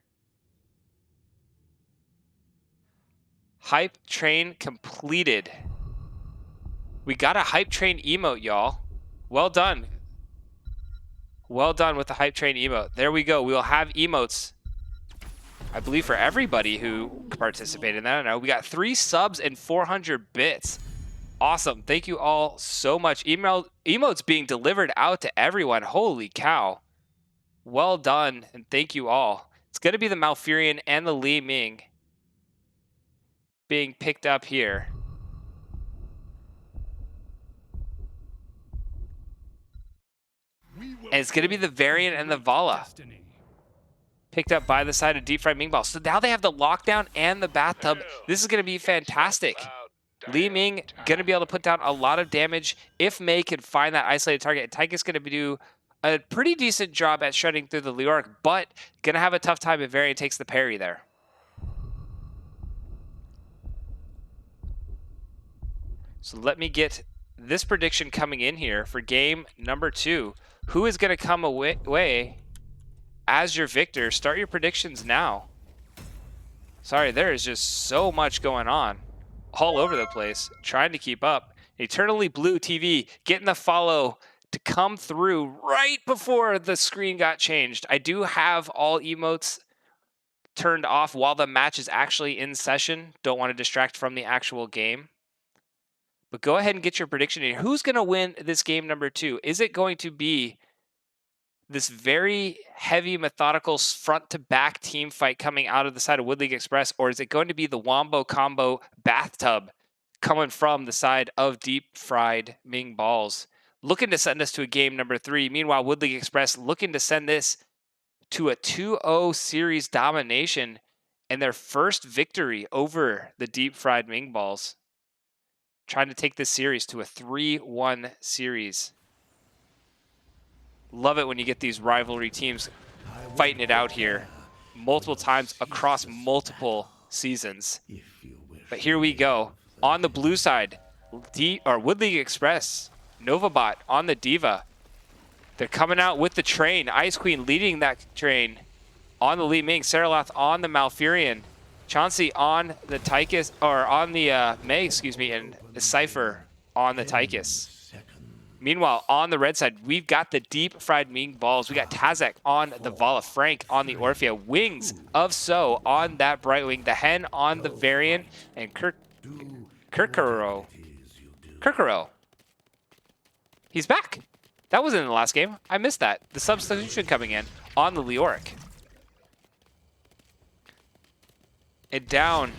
Hype train completed. We got a hype train emote, y'all. Well done. Well done with the hype train emote. There we go. We will have emotes, I believe, for everybody who participated in that. I don't know. We got 3 subs and 400 bits. Awesome. Thank you all so much. Emotes being delivered out to everyone. Holy cow. Well done, and thank you all. It's going to be the Malfurion and the Li Ming being picked up here. And it's going to be the Variant and the Vala picked up by the side of DeepFriedMingBall. So now they have the lockdown and the bathtub. This is going to be fantastic. Li Ming going to be able to put down a lot of damage if May can find that isolated target. And Tyke's going to do a pretty decent job at shredding through the Leoric, but going to have a tough time if Variant takes the parry there. So let me get this prediction coming in here for game number 2. Who is going to come away as your victor? Start your predictions now. Sorry, there is just so much going on all over the place, trying to keep up. Eternally Blue TV getting the follow to come through right before the screen got changed. I do have all emotes turned off while the match is actually in session. Don't want to distract from the actual game. But go ahead and get your prediction in. Who's going to win this game number 2? Is it going to be this very heavy, methodical front-to-back team fight coming out of the side of Wood League Express, or is it going to be the Wombo Combo bathtub coming from the side of DeepFriedMingBalls? Looking to send us to a game number 3. Meanwhile, Wood League Express looking to send this to a 2-0 series domination and their first victory over the DeepFriedMingBalls. Trying to take this series to a 3-1 series. Love it when you get these rivalry teams fighting it out here multiple times across multiple seasons. But here we go. On the blue side, Wood League Express, Novabot on the Diva. They're coming out with the train. Ice Queen leading that train on the Li Ming. Seraloth on the Malfurion. Chauncey on the Tychus, or on the May, excuse me, and Cypher on the Tychus. Meanwhile, on the red side, we've got the DeepFriedMingBalls. We got Tazek on the Vala, Frank on the Orphea, Wings of So on that Brightwing, the Hen on the Varian, and Kirkero. He's back. That wasn't in the last game. I missed that. The substitution coming in on the Leoric. And down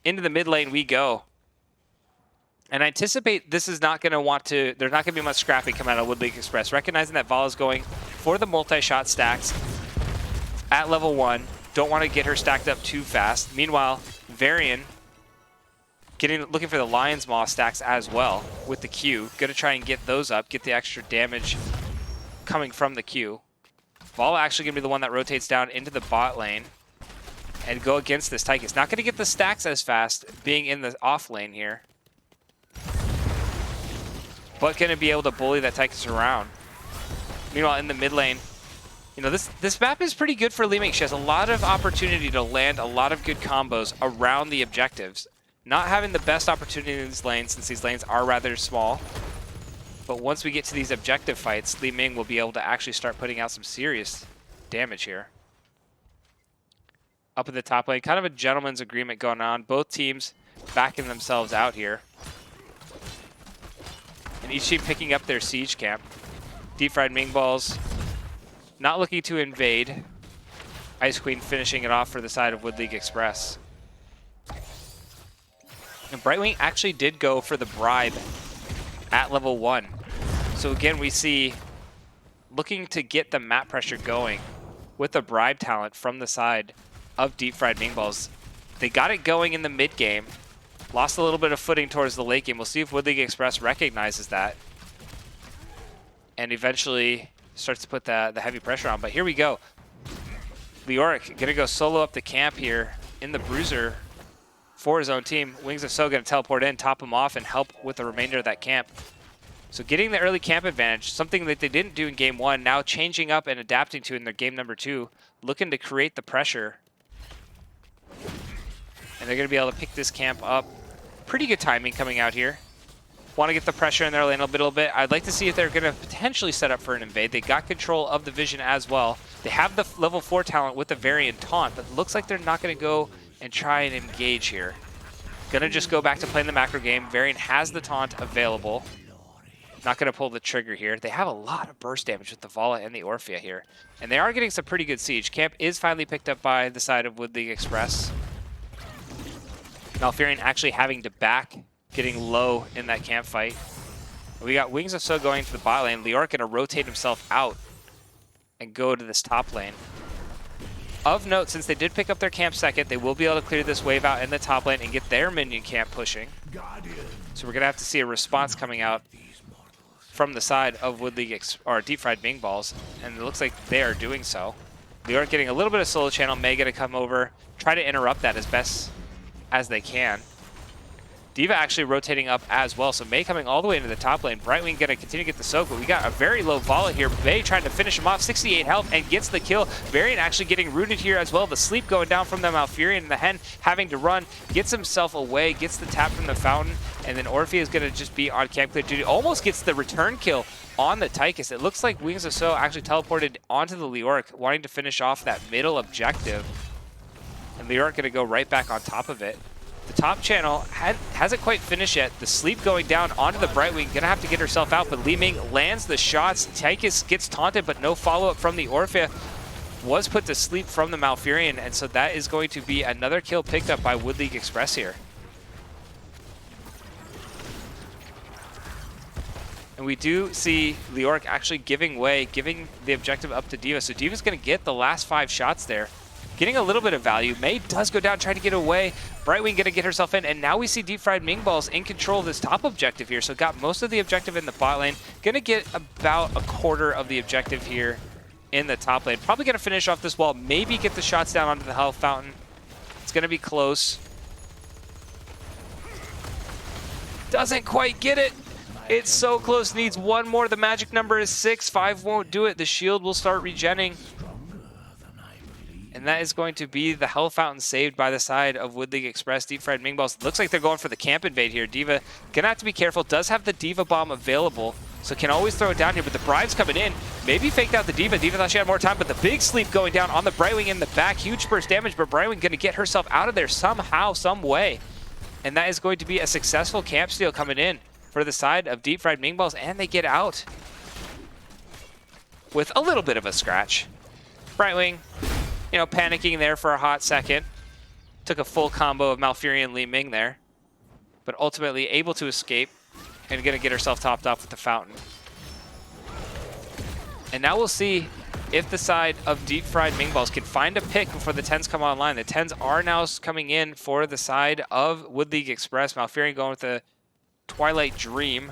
into the mid lane we go. And I anticipate this is not going to want to, there's not going to be much scrapping coming out of Wood League Express. Recognizing that Vala's going for the multi-shot stacks at level 1. Don't want to get her stacked up too fast. Meanwhile, Varian looking for the Lion's Maw stacks as well with the Q. Going to try and get those up, get the extra damage coming from the Q. Vala actually going to be the one that rotates down into the bot lane and go against this Tychus. Not going to get the stacks as fast being in the off lane here, but going to be able to bully that Tychus around. Meanwhile, in the mid lane, you know, this map is pretty good for Li Ming. She has a lot of opportunity to land a lot of good combos around the objectives. Not having the best opportunity in these lanes, since these lanes are rather small. But once we get to these objective fights, Li Ming will be able to actually start putting out some serious damage here. Up at the top lane, kind of a gentleman's agreement going on. Both teams backing themselves out here. And each team picking up their siege camp. DeepFriedMingBalls not looking to invade. Ice Queen finishing it off for the side of Wood League Express. And Brightwing actually did go for the bribe at level 1. So again, we see looking to get the map pressure going with the bribe talent from the side of DeepFriedMingBalls. They got it going in the mid game. Lost a little bit of footing towards the late game. We'll see if Wood League Express recognizes that and eventually starts to put the heavy pressure on. But here we go. Leoric gonna go solo up the camp here in the Bruiser for his own team. Wings of So gonna teleport in, top him off, and help with the remainder of that camp. So getting the early camp advantage, something that they didn't do in game 1, now changing up and adapting to in their game number 2, looking to create the pressure. And they're gonna be able to pick this camp up. Pretty good timing coming out here. Want to get the pressure in their lane a little bit. I'd like to see if they're going to potentially set up for an invade. They got control of the vision as well. They have the level 4 talent with the Variant Taunt, but it looks like they're not going to go and try and engage here. Going to just go back to playing the macro game. Variant has the taunt available. Not going to pull the trigger here. They have a lot of burst damage with the Vala and the Orphea here. And they are getting some pretty good siege. Camp is finally picked up by the side of Wood League Express. Malfurion actually having to back, getting low in that camp fight. We got Wings of So going to the bot lane. Leoric going to rotate himself out and go to this top lane. Of note, since they did pick up their camp second, they will be able to clear this wave out in the top lane and get their minion camp pushing. So we're going to have to see a response coming out from the side of Wood League or DeepFriedMingBalls, and it looks like they are doing so. Leoric getting a little bit of solo channel. May going to come over, try to interrupt that as best as they can. D.Va actually rotating up as well, so Mei coming all the way into the top lane. Brightwing gonna continue to get the soak, but we got a very low Vala here. Mei trying to finish him off, 68 health, and gets the kill. Varian actually getting rooted here as well. The sleep going down from the Malfurion, and the Hen having to run, gets himself away, gets the tap from the Fountain, and then Orphea is gonna just be on camp clear duty. Almost gets the return kill on the Tychus. It looks like Wings of So actually teleported onto the Leoric, wanting to finish off that middle objective. And Leoric gonna go right back on top of it. The top channel hasn't quite finished yet. The sleep going down onto the Brightwing. Gonna have to get herself out, but Li Ming lands the shots. Tychus gets taunted, but no follow-up from the Orphea. Was put to sleep from the Malfurion, and so that is going to be another kill picked up by Wood League Express here. And we do see Leoric actually giving way, giving the objective up to D.Va. So D.Va's gonna get the last 5 shots there. Getting a little bit of value. Mei does go down, trying to get away. Brightwing gonna get herself in, and now we see DeepFriedMingBall's in control of this top objective here. So got most of the objective in the bot lane. Gonna get about a quarter of the objective here in the top lane. Probably gonna finish off this wall, maybe get the shots down onto the health fountain. It's gonna be close. Doesn't quite get it. It's so close, needs one more. The magic number is 6. 5 won't do it. The shield will start regenning. And that is going to be the health fountain saved by the side of Wood League Express. DeepFriedMingBall looks like they're going for the camp invade here. D.Va gonna have to be careful. Does have the D.Va bomb available, so can always throw it down here. But the Bribe's coming in. Maybe faked out the D.Va. D.Va thought she had more time, but the big sleep going down on the Brightwing in the back. Huge burst damage, but Brightwing gonna get herself out of there somehow, some way. And that is going to be a successful camp steal coming in for the side of DeepFriedMingBall, and they get out with a little bit of a scratch. Brightwing, you know, panicking there for a hot second. Took a full combo of Malfurion Li Ming there, but ultimately able to escape and gonna get herself topped off with the Fountain. And now we'll see if the side of DeepFriedMingBall can find a pick before the 10s come online. The 10s are now coming in for the side of Wood League Express. Malfurion going with the Twilight Dream.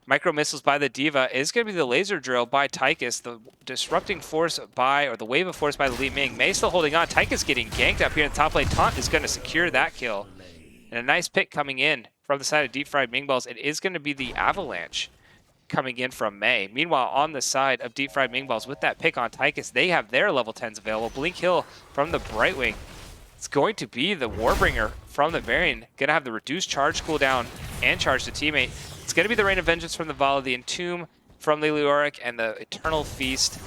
Micro missiles by the D.Va is going to be the laser drill by Tychus. The disrupting force by, or the wave of force by the Li Ming. Mei still holding on. Tychus getting ganked up here in the top lane. Taunt is going to secure that kill. And a nice pick coming in from the side of DeepFriedMingBall. It is going to be the Avalanche coming in from Mei. Meanwhile, on the side of DeepFriedMingBall with that pick on Tychus, they have their level 10s available. Blink Hill from the Brightwing. It's going to be the Warbringer from the Varian. Going to have the reduced charge cooldown and charge to teammate. It's going to be the Rain of Vengeance from the Vala, the Entomb from the Leoric, and the Eternal Feast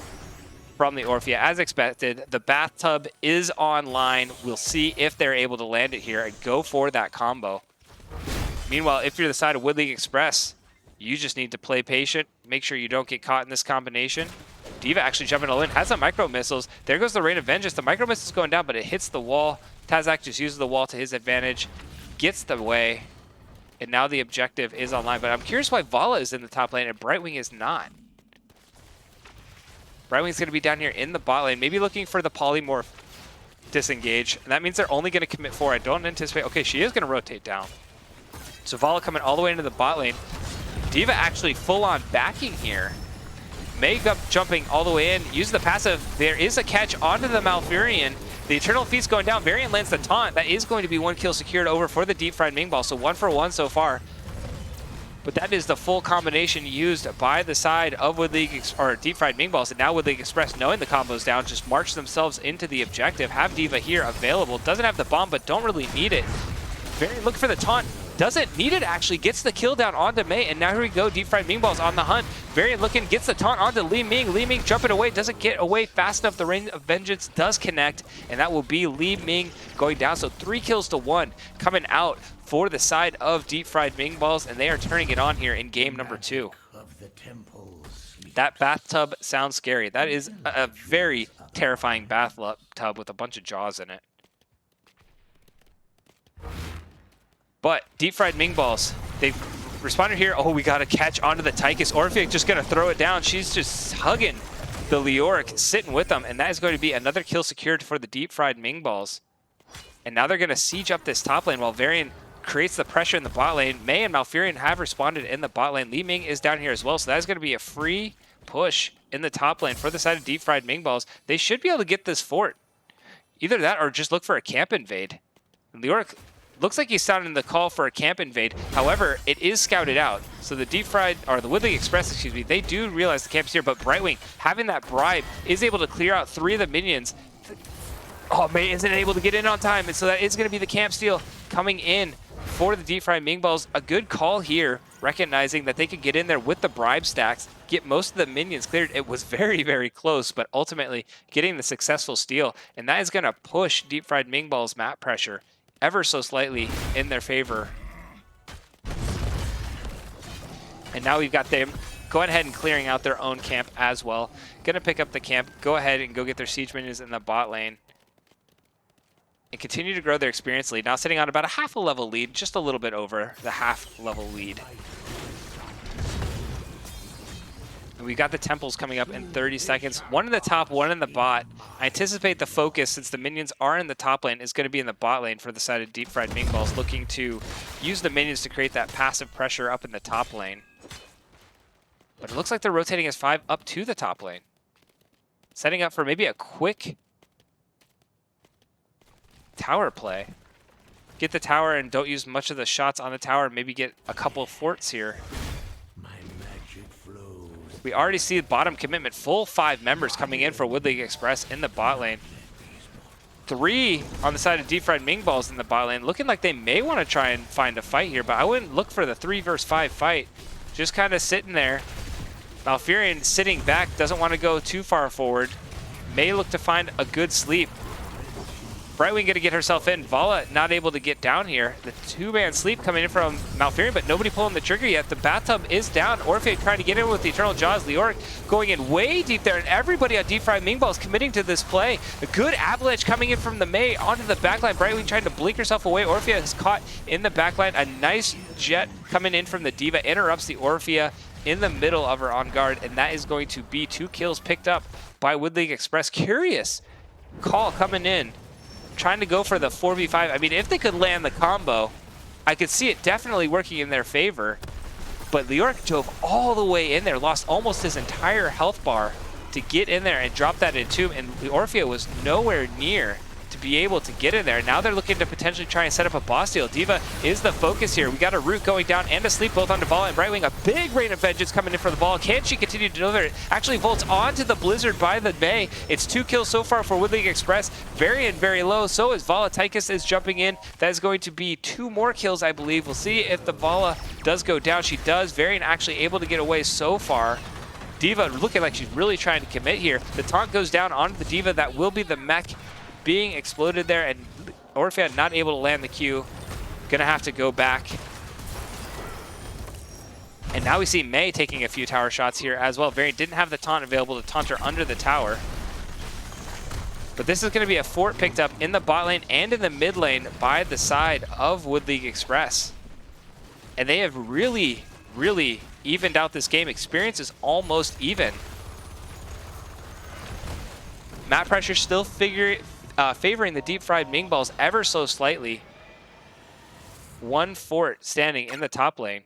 from the Orphea. As expected, the Bathtub is online. We'll see if they're able to land it here and go for that combo. Meanwhile, if you're the side of Wood League Express, you just need to play patient. Make sure you don't get caught in this combination. D.Va actually jumping all in, has some micro missiles. There goes the Rain of Vengeance. The micro missile's going down, but it hits the wall. Tazak just uses the wall to his advantage, gets the way. And now the objective is online, but I'm curious why Vala is in the top lane and Brightwing is not. Brightwing's going to be down here in the bot lane, maybe looking for the polymorph disengage. And that means they're only going to commit 4. I don't anticipate. Okay, she is going to rotate down. So Vala coming all the way into the bot lane. D.Va actually full-on backing here. Mei jumping all the way in, uses the passive. There is a catch onto the Malfurion. The Eternal Feast going down. Varian lands the taunt. That is going to be 1 kill secured over for the DeepFriedMingBall. So 1 for 1 so far. But that is the full combination used by the side of Wood League or DeepFriedMingBall. And now Wood League Express, knowing the combo's down, just march themselves into the objective. Have D.Va here available. Doesn't have the bomb, but don't really need it. Varian looking for the taunt. Doesn't need it, actually. Gets the kill down onto Mei, and now here we go. DeepFriedMingBall's on the hunt. Varian looking, gets the taunt onto Li Ming. Li Ming jumping away, doesn't get away fast enough. The Rain of Vengeance does connect, and that will be Li Ming going down. So 3 kills to 1 coming out for the side of DeepFriedMingBall, and they are turning it on here in game number 2. That bathtub sounds scary. That is a very terrifying bathtub with a bunch of jaws in it. But DeepFriedMingBall, they've responded here. Oh, we got to catch onto the Tychus. Orphea just going to throw it down. She's just hugging the Leoric, sitting with them. And that is going to be another kill secured for the DeepFriedMingBall. And now they're going to siege up this top lane while Varian creates the pressure in the bot lane. Mei and Malfurion have responded in the bot lane. Li Ming is down here as well. So that is going to be a free push in the top lane for the side of DeepFriedMingBall. They should be able to get this fort. Either that or just look for a camp invade. Leoric looks like he's sounding the call for a camp invade. However, it is scouted out. So the the Woodley Express, excuse me, they do realize the camp's here, but Brightwing, having that bribe, is able to clear out 3 of the minions. Oh, May isn't able to get in on time, and so that is going to be the camp steal coming in for the DeepFriedMingBalls. A good call here, recognizing that they could get in there with the bribe stacks, get most of the minions cleared. It was very, very close, but ultimately getting the successful steal, and that is going to push DeepFriedMingBalls' map pressure ever so slightly in their favor. And now we've got them going ahead and clearing out their own camp as well. Going to pick up the camp, go ahead and go get their siege minions in the bot lane, and continue to grow their experience lead. Now sitting on about a half a level lead, just a little bit over the half level lead. And we've got the temples coming up in 30 seconds. One in the top, one in the bot. I anticipate the focus, since the minions are in the top lane, is going to be in the bot lane for the side of DeepFriedMingBalls, looking to use the minions to create that passive pressure up in the top lane. But it looks like they're rotating as 5 up to the top lane, setting up for maybe a quick tower play. Get the tower and don't use much of the shots on the tower. Maybe get a couple of forts here. We already see the bottom commitment. Full 5 members coming in for Woodley Express in the bot lane. 3 on the side of DeepFriedMingBalls in the bot lane. Looking like they may want to try and find a fight here, but I wouldn't look for the 3 versus 5 fight. Just kind of sitting there. Malfurion sitting back, doesn't want to go too far forward. May look to find a good sleep. Brightwing going to get herself in. Vala not able to get down here. The 2-man sleep coming in from Malfurion, but nobody pulling the trigger yet. The bathtub is down. Orpheus trying to get in with the Eternal Jaws. Leoric going in way deep there, and everybody on DeepFriedMingBalls committing to this play. A good avalanche coming in from the May onto the backline. Brightwing trying to blink herself away. Orpheus is caught in the backline. A nice jet coming in from the D.Va interrupts the Orpheus in the middle of her on guard, and that is going to be 2 kills picked up by Woodley Express. Curious call coming in, trying to go for the 4v5. I mean, if they could land the combo, I could see it definitely working in their favor. But Leoric dove all the way in there, lost almost his entire health bar to get in there and drop that Entomb, and Orpheus was nowhere near to be able to get in there. Now they're looking to potentially try and set up a boss steal. D.Va is the focus here. We got a root going down and a sleep both onto Vala and Brightwing. A big Rain of Vengeance coming in for the ball. Can she continue to deliver it? Actually volts onto the Blizzard by the May. It's 2 kills so far for Woodley Express. Varian very low. So is Vala. Tychus is jumping in. That is going to be 2 more kills, I believe. We'll see if the Vala does go down. She does. Varian actually able to get away so far. D.Va looking like she's really trying to commit here. The taunt goes down onto the D.Va. That will be the mech being exploded there, and Orpheus not able to land the Q. Gonna have to go back. And now we see May taking a few tower shots here as well. Varian didn't have the taunt available to taunt her under the tower. But this is gonna be a fort picked up in the bot lane and in the mid lane by the side of Woodley Express. And they have really, really evened out this game. Experience is almost even. Map pressure still favoring the DeepFriedMingBalls ever so slightly. 1 fort standing in the top lane.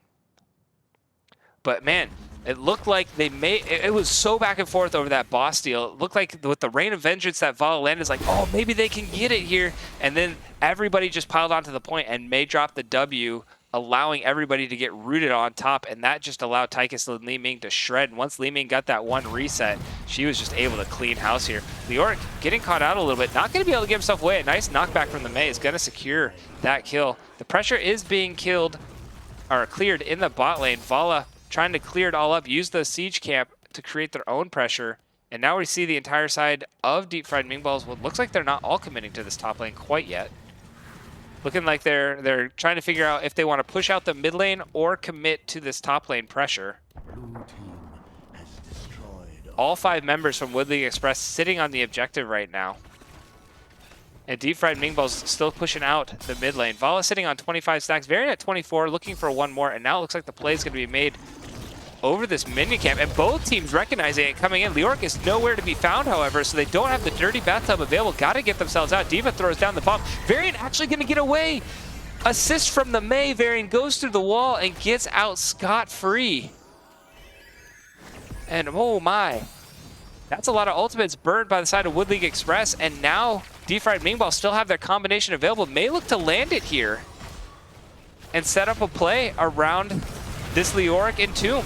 But man, it looked like they it was so back and forth over that boss steal. It looked like with the Rain of Vengeance that Vala landed, is like, oh, maybe they can get it here. And then everybody just piled onto the point, and May dropped the W, allowing everybody to get rooted on top, and that just allowed Tychus and Li Ming to shred. And once Li Ming got that 1 reset, she was just able to clean house here. Leoric getting caught out a little bit, not going to be able to give himself away. A nice knockback from the May is going to secure that kill. The pressure is being cleared in the bot lane. Vala trying to clear it all up, use the siege camp to create their own pressure. And now we see the entire side of DeepFriedMingBalls. Well, it looks like they're not all committing to this top lane quite yet. Looking like they're trying to figure out if they want to push out the mid lane or commit to this top lane pressure. All 5 members from Woodley Express sitting on the objective right now. And DeepFriedMingBalls still pushing out the mid lane. Vala sitting on 25 stacks, Varian at 24, looking for 1 more, and now it looks like the play is going to be made over this minion camp, and both teams recognizing it coming in. Leoric is nowhere to be found, however, so they don't have the dirty bathtub available. Got to get themselves out. D.Va throws down the bomb. Varian actually going to get away. Assist from the May. Varian goes through the wall and gets out scot-free. And oh my, that's a lot of ultimates burned by the side of Woodley Express, and now DeepFriedMingBall still have their combination available. May look to land it here. and set up a play around this Leoric Entomb.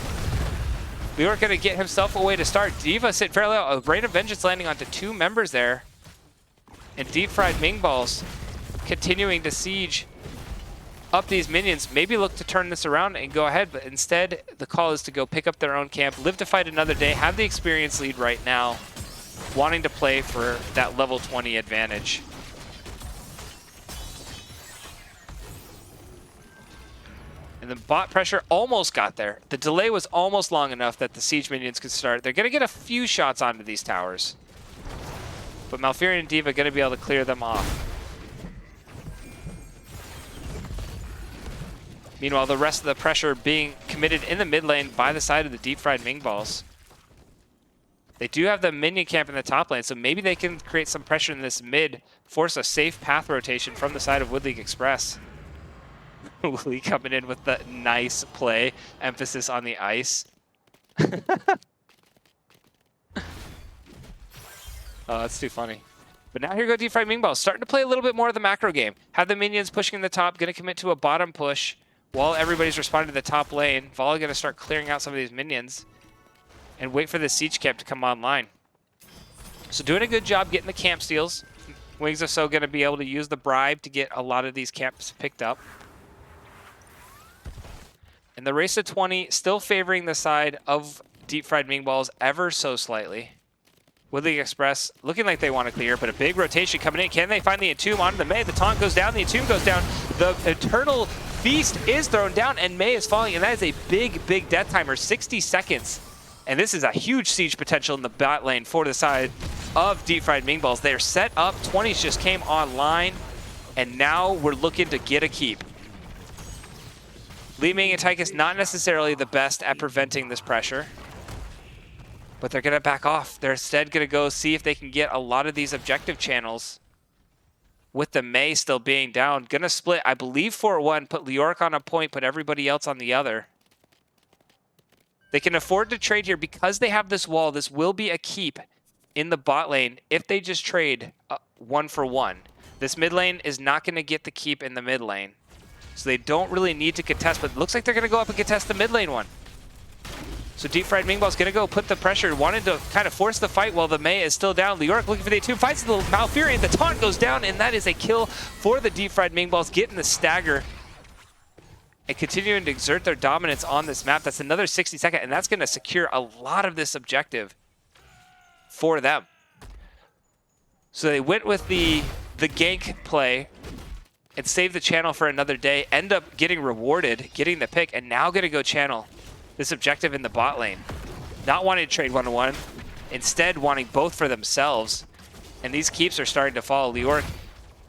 Leoric gonna get himself a way to start. D.Va sitting fairly out. A Rain of Vengeance landing onto 2 members there. And DeepFriedMingBall's continuing to siege up these minions. Maybe look to turn this around and go ahead, but instead the call is to go pick up their own camp, live to fight another day, have the experience lead right now, wanting to play for that level 20 advantage. And the bot pressure almost got there. The delay was almost long enough that the siege minions could start. They're going to get a few shots onto these towers. But Malfurion and D.Va going to be able to clear them off. Meanwhile, the rest of the pressure being committed in the mid lane by the side of the DeepFriedMingBalls. They do have the minion camp in the top lane, so maybe they can create some pressure in this mid, force a safe path rotation from the side of Wood League Express. Woodley coming in with the nice play, emphasis on the ice. Oh, that's too funny. But now here go DeepFriedMingBall, starting to play a little bit more of the macro game. Have the minions pushing in the top, going to commit to a bottom push while everybody's responding to the top lane. Volley going to start clearing out some of these minions and wait for the siege camp to come online. So doing a good job getting the camp steals. Wings of So going to be able to use the bribe to get a lot of these camps picked up. And the race to 20 still favoring the side of DeepFriedMingBalls ever so slightly. Wood League Express looking like they want to clear, but a big rotation coming in. Can they find the Entomb onto the Mei? The taunt goes down, the Entomb goes down. The Eternal Feast is thrown down, and Mei is falling, and that is a big, big death timer, 60 seconds. And this is a huge siege potential in the bot lane for the side of DeepFriedMingBalls. They're set up, 20s just came online, and now we're looking to get a keep. Li Ming and Tychus not necessarily the best at preventing this pressure, but they're going to back off. They're instead going to go see if they can get a lot of these objective channels with the Mei still being down. Going to split, I believe, 4-1, put Leoric on a point, put everybody else on the other. They can afford to trade here because they have this wall. This will be a keep in the bot lane if they just trade 1-for-1. This mid lane is not going to get the keep in the mid lane. So they don't really need to contest, but it looks like they're going to go up and contest the mid lane one. So DeepFriedMingBall's going to go put the pressure, wanted to kind of force the fight while the Mei is still down. Leoric looking for the Entomb, fights the Malfurion, the taunt goes down, and that is a kill for the DeepFriedMingBalls, getting the stagger and continuing to exert their dominance on this map. That's another 60 seconds, and that's going to secure a lot of this objective for them. So they went with the gank play and saved the channel for another day, end up getting rewarded, getting the pick, and now going to go channel this objective in the bot lane. Not wanting to trade 1-1, instead wanting both for themselves. And these keeps are starting to fall. Leoric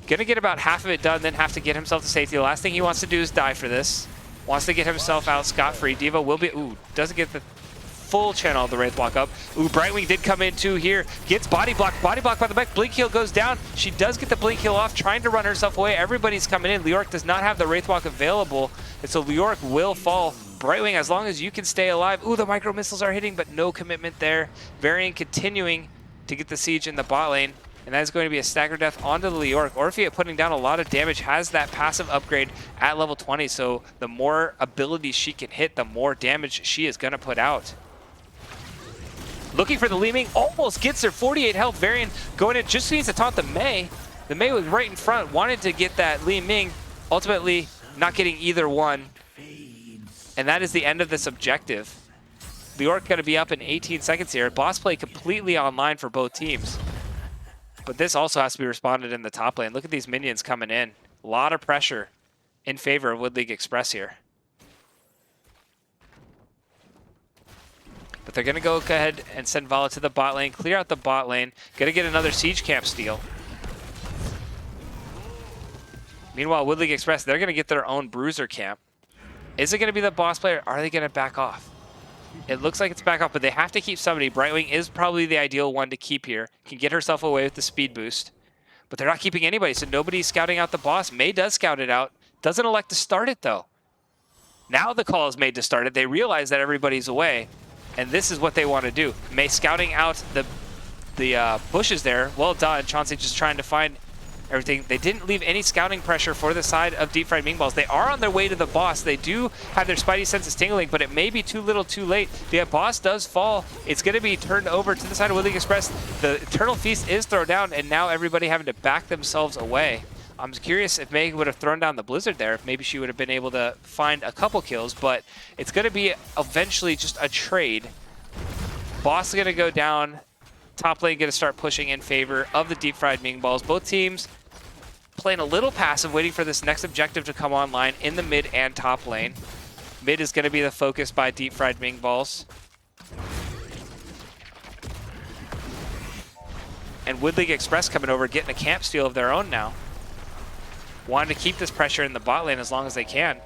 gonna get about half of it done, then have to get himself to safety. The last thing he wants to do is die for this. Wants to get himself out scot-free. D.Va will be, ooh, doesn't get the full channel of the Wraith block up. Ooh, Brightwing did come in too here. Gets body blocked by the back. Blink heal goes down. She does get the blink heal off, trying to run herself away. Everybody's coming in. Leoric does not have the Wraith block available, and so Leoric will fall. Brightwing, as long as you can stay alive. Ooh, the micro missiles are hitting, but no commitment there. Varian continuing to get the siege in the bot lane, and that is going to be a stagger death onto the Leoric. Orphea putting down a lot of damage, has that passive upgrade at level 20, so the more abilities she can hit, the more damage she is going to put out. Looking for the Li Ming, almost gets her 48 health. Varian going in, just needs to taunt the Mei. The Mei was right in front, wanted to get that Li Ming, ultimately not getting either one. And that is the end of this objective. Leoric going to be up in 18 seconds here. Boss play completely online for both teams. But this also has to be responded in the top lane. Look at these minions coming in. A lot of pressure in favor of Wood League Express here. But they're going to go ahead and send Vala to the bot lane, clear out the bot lane. Going to get another siege camp steal. Meanwhile, Wood League Express, they're going to get their own bruiser camp. Is it going to be the boss player? Are they going to back off? It looks like it's back off, but they have to keep somebody. Brightwing is probably the ideal one to keep here. Can get herself away with the speed boost. But they're not keeping anybody, so nobody's scouting out the boss. Mei does scout it out. Doesn't elect to start it, though. Now the call is made to start it. They realize that everybody's away, and this is what they want to do. Mei scouting out the bushes there. Well done. Chauncey just trying to find everything. They didn't leave any scouting pressure for the side of DeepFriedMingBalls. They are on their way to the boss. They do have their spidey senses tingling, but it may be too little too late. The boss does fall. It's going to be turned over to the side of Woodley Express. The Eternal Feast is thrown down, and now everybody having to back themselves away. I'm curious if May would have thrown down the Blizzard there. Maybe she would have been able to find a couple kills, but it's going to be eventually just a trade. Boss is going to go down. Top lane going to start pushing in favor of the DeepFriedMingBalls. Both teams playing a little passive, waiting for this next objective to come online in the mid and top lane. Mid is going to be the focus by DeepFriedMingBalls. And Woodley Express coming over, getting a camp steal of their own now. Wanting to keep this pressure in the bot lane as long as they can.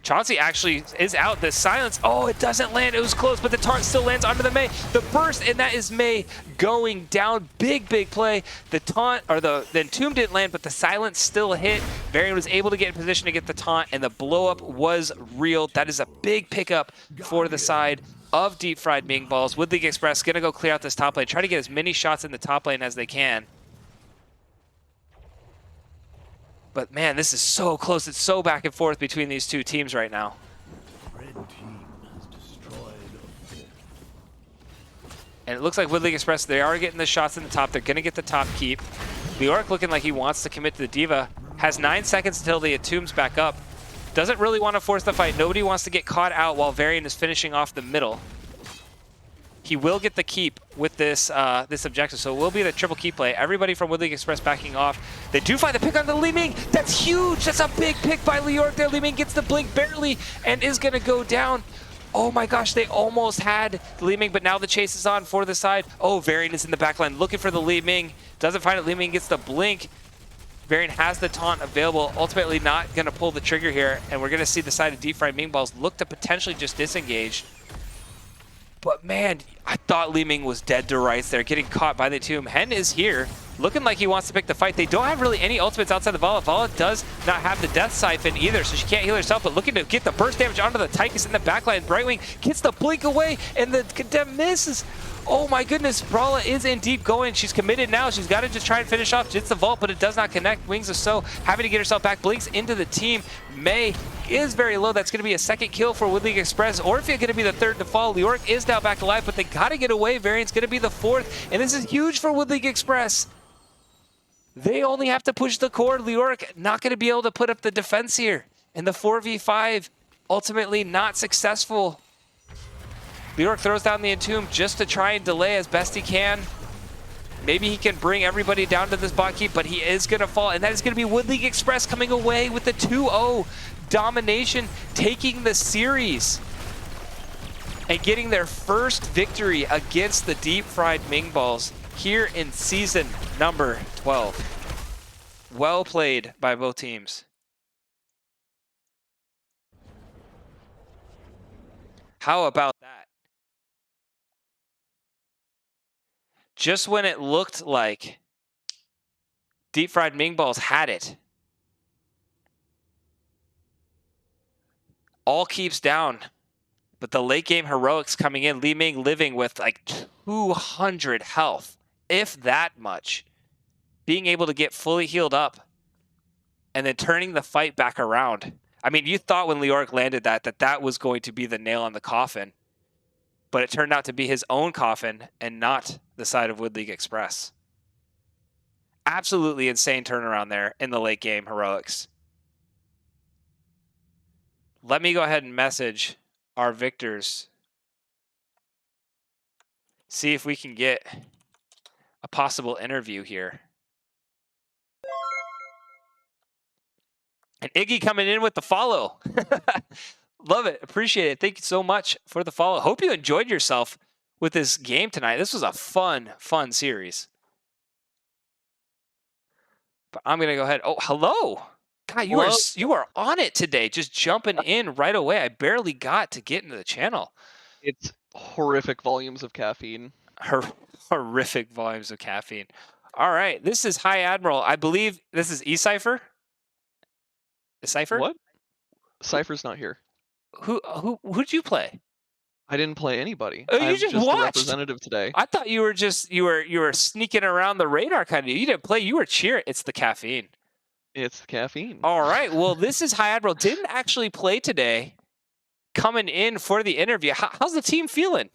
Chauncey actually is out. The silence, oh, it doesn't land. It was close, but the taunt still lands onto the Mei. The burst, and that is Mei going down. Big, big play. The taunt, or the Entomb didn't land, but the silence still hit. Varian was able to get in position to get the taunt, and the blow up was real. That is a big pickup for the side of DeepFriedMingBalls. Woodley Express gonna go clear out this top lane, try to get as many shots in the top lane as they can. But man, this is so close. It's so back and forth between these two teams right now. Red team has destroyed. And it looks like Woodley Express, they are getting the shots in the top. They're going to get the top keep. Leoric looking like he wants to commit to the Diva. Has 9 seconds until the Entomb's back up. Doesn't really want to force the fight. Nobody wants to get caught out while Varian is finishing off the middle. He will get the keep with this this objective, so it will be the triple keep play. Everybody from Woodley Express backing off. They do find the pick on the Li Ming. That's huge. That's a big pick by Leoric there. Li Ming gets the blink barely and is going to go down. Oh my gosh, they almost had the Li Ming, but now the chase is on for the side. Oh, Varian is in the backline looking for the Li Ming. Doesn't find it. Li Ming gets the blink. Varian has the taunt available. Ultimately not going to pull the trigger here, and we're going to see the side of DeepFriedMingBalls look to potentially just disengage. But man, I thought Li Ming was dead to rights there, getting caught by the Tomb. Hen is here, looking like he wants to pick the fight. They don't have really any ultimates outside of Vala. Vala does not have the Death Siphon either, so she can't heal herself, but looking to get the burst damage onto the Tychus in the backline. Brightwing gets the blink away, and the Condemn misses. Oh my goodness, Brawla is in deep going. She's committed now. She's got to just try and finish off. Hits the vault, but it does not connect. Wings of So having to get herself back. Blinks into the team. Mei is very low. That's going to be a second kill for Woodley Express. Orphea going to be the third to fall. Leoric is now back alive, but they got to get away. Varian's going to be the fourth, and this is huge for Woodley Express. They only have to push the core. Leoric not going to be able to put up the defense here. And the 4v5 ultimately not successful. Leoric throws down the Entomb just to try and delay as best he can. Maybe he can bring everybody down to this bot keep, but he is going to fall. And that is going to be Woodley Express coming away with the 2-0 domination, taking the series and getting their first victory against the DeepFriedMingBalls here in season number 12. Well played by both teams. How about that? Just when it looked like DeepFriedMingBalls had it, all keeps down, but the late game heroics coming in, Li Ming living with like 200 health, if that much, being able to get fully healed up and then turning the fight back around. I mean, you thought when Leoric landed that was going to be the nail on the coffin, but it turned out to be his own coffin and not the side of Woodley Express. Absolutely insane turnaround there in the late game heroics. Let me go ahead and message our victors. See if we can get a possible interview here. And Iggy coming in with the follow. Love it. Appreciate it. Thank you so much for the follow. Hope you enjoyed yourself with this game tonight. This was a fun series. But I'm going to go ahead. Oh, hello. God, you are on it today. Just jumping in right away. I barely got to get into the channel. It's horrific volumes of caffeine. Horrific volumes of caffeine. All right. This is High Admiral. I believe this is eCypher. Is Cypher? What? Cypher's not here. Who'd you play? I didn't play anybody. Oh, you I'm just just a watched. representative today. I thought you were just you were sneaking around the radar kind of. You didn't play. You were cheering. It's the caffeine. It's caffeine. All right. Well, this is High Admiral. Didn't actually play today. Coming in for the interview. How's the team feeling?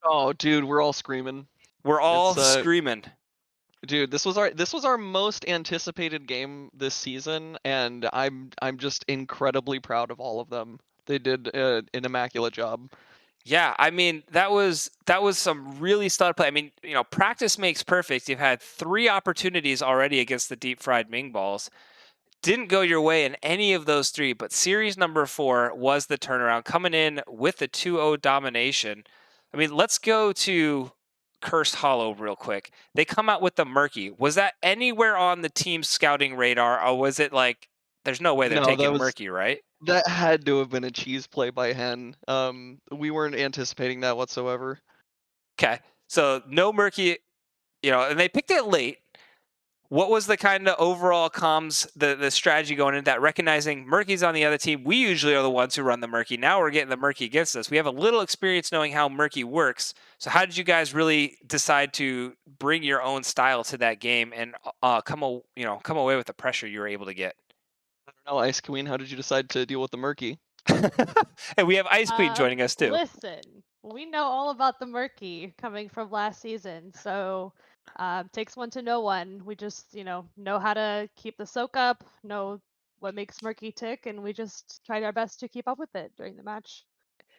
Oh, dude, we're all screaming. We're all It's screaming. dude, this was our most anticipated game this season, and I'm just incredibly proud of all of them. They did an immaculate job. Yeah, I mean that was some really solid play. I mean, practice makes perfect. You've had 3 opportunities already against the deep fried Ming balls. Didn't go your way in any of those 3, but series number 4 was the turnaround, coming in with the 2-0 domination. I mean, let's go to Cursed Hollow real quick. They come out with the Murky. Was that anywhere on the team's scouting radar, or was it like, there's no way they're No, taking Murky, right? that had to have been a cheese play by Hen. We weren't anticipating that whatsoever. Okay, so no Murky, and they picked it late. What was the kind of overall comms, the strategy going into that, recognizing Murky's on the other team? We usually are the ones who run the Murky. Now we're getting the Murky against us. We have a little experience knowing how Murky works. So how did you guys really decide to bring your own style to that game and come away with the pressure you were able to get? I don't know, Ice Queen, how did you decide to deal with the Murky? And we have Ice Queen joining us too. Listen, we know all about the Murky coming from last season, so takes one to know one. We just, know how to keep the soak up, know what makes Murky tick, and we just tried our best to keep up with it during the match.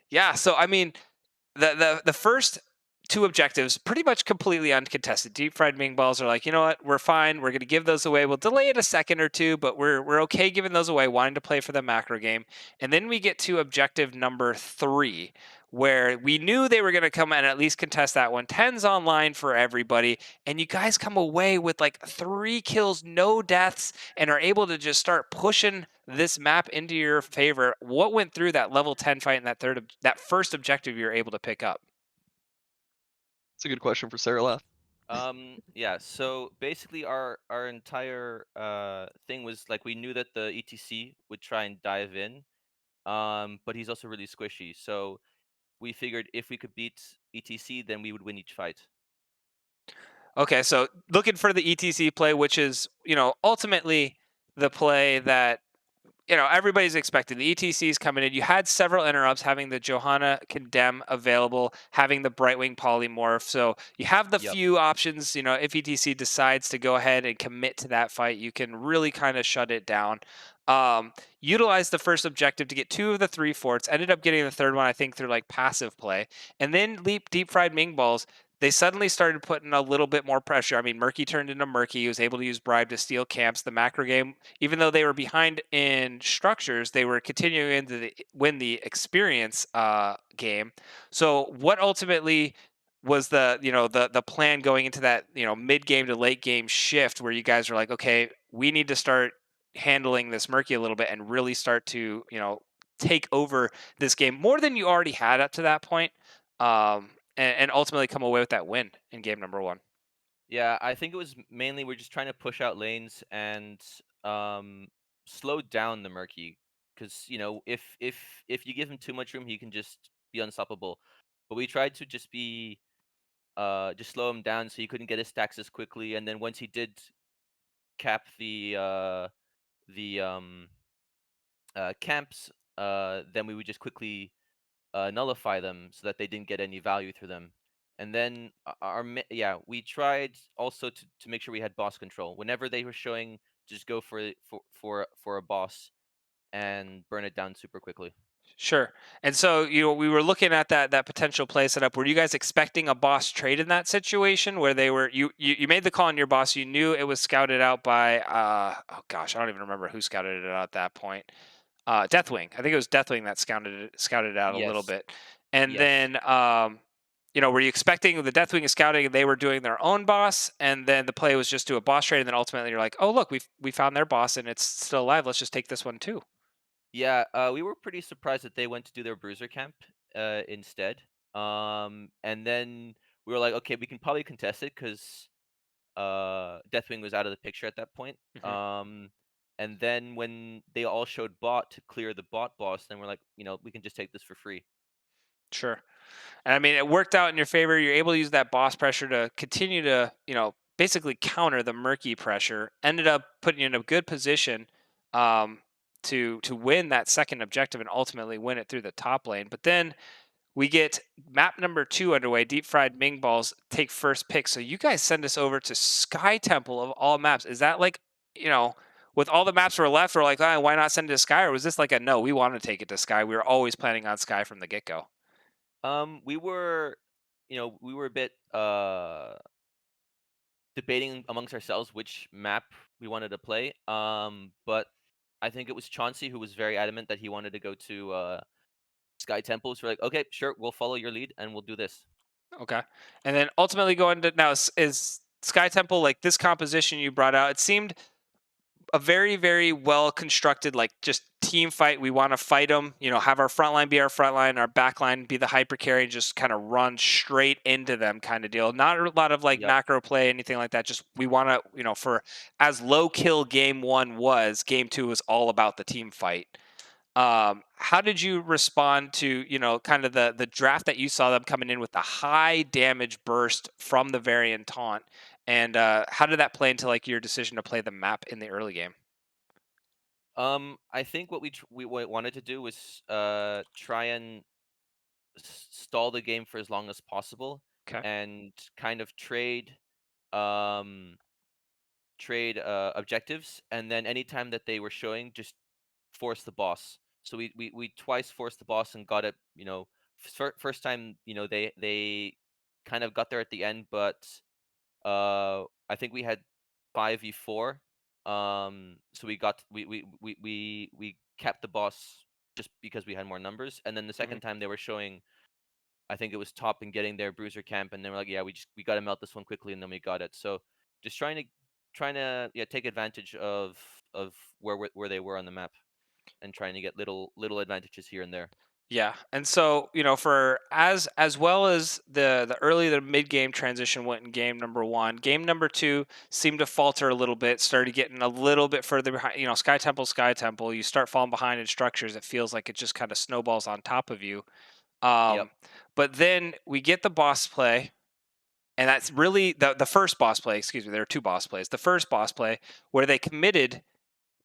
Yeah, so I mean, the first 2 objectives pretty much completely uncontested. Deep fried Ming balls are like, you know what, we're fine. We're going to give those away. We'll delay it a second or 2, but we're okay giving those away. Wanting to play for the macro game, and then we get to objective number 3, where we knew they were going to come and at least contest that one. 10's online for everybody, and you guys come away with like 3 kills, no deaths, and are able to just start pushing this map into your favor. What went through that level 10 fight and that first objective you were able to pick up? It's a good question for Sarah Left. Yeah, so basically our entire thing was like we knew that the ETC would try and dive in, but he's also really squishy. So we figured if we could beat ETC, then we would win each fight. Okay, so looking for the ETC play, which is, ultimately the play that, everybody's expected. The ETC's coming in. You had several interrupts, having the Johanna Condemn available, having the Brightwing Polymorph. So you have the Yep. few options, if ETC decides to go ahead and commit to that fight, you can really kind of shut it down. Utilize the first objective to get 2 of the 3 forts, ended up getting the third one, I think, through like passive play. And then deep fried Ming balls, they suddenly started putting a little bit more pressure. I mean, Murky turned into Murky. He was able to use Bribe to steal camps. The macro game, even though they were behind in structures, they were continuing to win the experience game. So, what ultimately was the plan going into that mid game to late game shift where you guys are like, okay, we need to start handling this Murky a little bit and really start to take over this game more than you already had up to that point. And ultimately come away with that win in game number 1. Yeah, I think it was mainly we're just trying to push out lanes and slow down the Murky, because if you give him too much room, he can just be unstoppable. But we tried to just slow him down so he couldn't get his stacks as quickly, and then once he did cap the camps, then we would just quickly nullify them so that they didn't get any value through them. And then we tried also to make sure we had boss control. Whenever they were showing, just go for a boss and burn it down super quickly. Sure. And so, we were looking at that potential play setup. Were you guys expecting a boss trade in that situation where they were you made the call on your boss, you knew it was scouted out by oh gosh, I don't even remember who scouted it out at that point. Deathwing. I think it was Deathwing that scouted it out a little Yes. bit. And Yes. then were you expecting the Deathwing is scouting and they were doing their own boss, and then the play was just do a boss trade, and then ultimately you're like, oh look, we found their boss and it's still alive. Let's just take this one too. Yeah, we were pretty surprised that they went to do their bruiser camp instead. And then we were like, okay, we can probably contest it because Deathwing was out of the picture at that point. Mhm. And then when they all showed bot to clear the bot boss, then we're like, we can just take this for free. Sure. And I mean, it worked out in your favor. You're able to use that boss pressure to continue to, basically counter the murky pressure. Ended up putting you in a good position um, to win that second objective and ultimately win it through the top lane. But then we get map number 2 underway. Deep Fried Ming Balls take first pick. So you guys send us over to Sky Temple of all maps. Is that like, you know, with all the maps were left, we're like, oh, why not send it to Sky? Or was this like a no, we want to take it to Sky? We were always planning on Sky from the get go. We were, we were a bit debating amongst ourselves which map we wanted to play. But I think it was Chauncey who was very adamant that he wanted to go to Sky Temple. So we're like, okay, sure, we'll follow your lead and we'll do this. Okay. And then ultimately going to now is Sky Temple, like this composition you brought out, it seemed a very, very well constructed, like just team fight. We want to fight them, have our front line be our front line, our back line be the hyper carry, and just kind of run straight into them kind of deal. Not a lot of like Yep. macro play, anything like that. Just we want to, for as low kill game 1 was, game 2 was all about the team fight. How did you respond to, kind of the draft that you saw them coming in with the high damage burst from the variant taunt? And how did that play into like your decision to play the map in the early game? I think what we wanted to do was try and stall the game for as long as possible Okay. and kind of um trade objectives, and then anytime that they were showing, just force the boss. So we twice forced the boss and got it. First time, they kind of got there at the end, but I think we had 5v4. So we kept the boss just because we had more numbers, and then the Hmm. second time they were showing, I think it was top and getting their bruiser camp, and they were like, yeah, we got to melt this one quickly, and then we got it. So just trying to yeah, take advantage of where they were on the map, and trying to get little advantages here and there. Yeah, and so for as well as the early the mid game transition went in game number 1, game number 2 seemed to falter a little bit, started getting a little bit further behind. Sky Temple, you start falling behind in structures. It feels like it just kind of snowballs on top of you. Yep. But then we get the boss play, and that's really the first boss play. Excuse me, there are 2 boss plays. The first boss play where they committed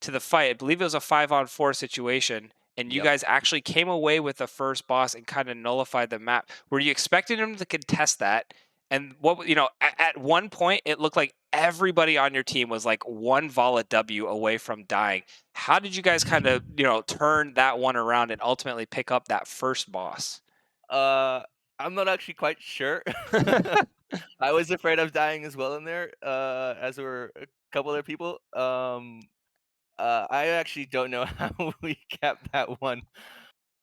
to the fight. I believe it was a 5-on-4 situation, and you Yep. guys actually came away with the first boss and kind of nullified the map. Were you expecting them to contest that? And what at one point it looked like everybody on your team was like one Vala W away from dying. How did you guys kind of turn that one around and ultimately pick up that first boss? Uh, I'm not actually quite sure. I was afraid of dying as well in there, as were a couple other people. I actually don't know how we kept that one.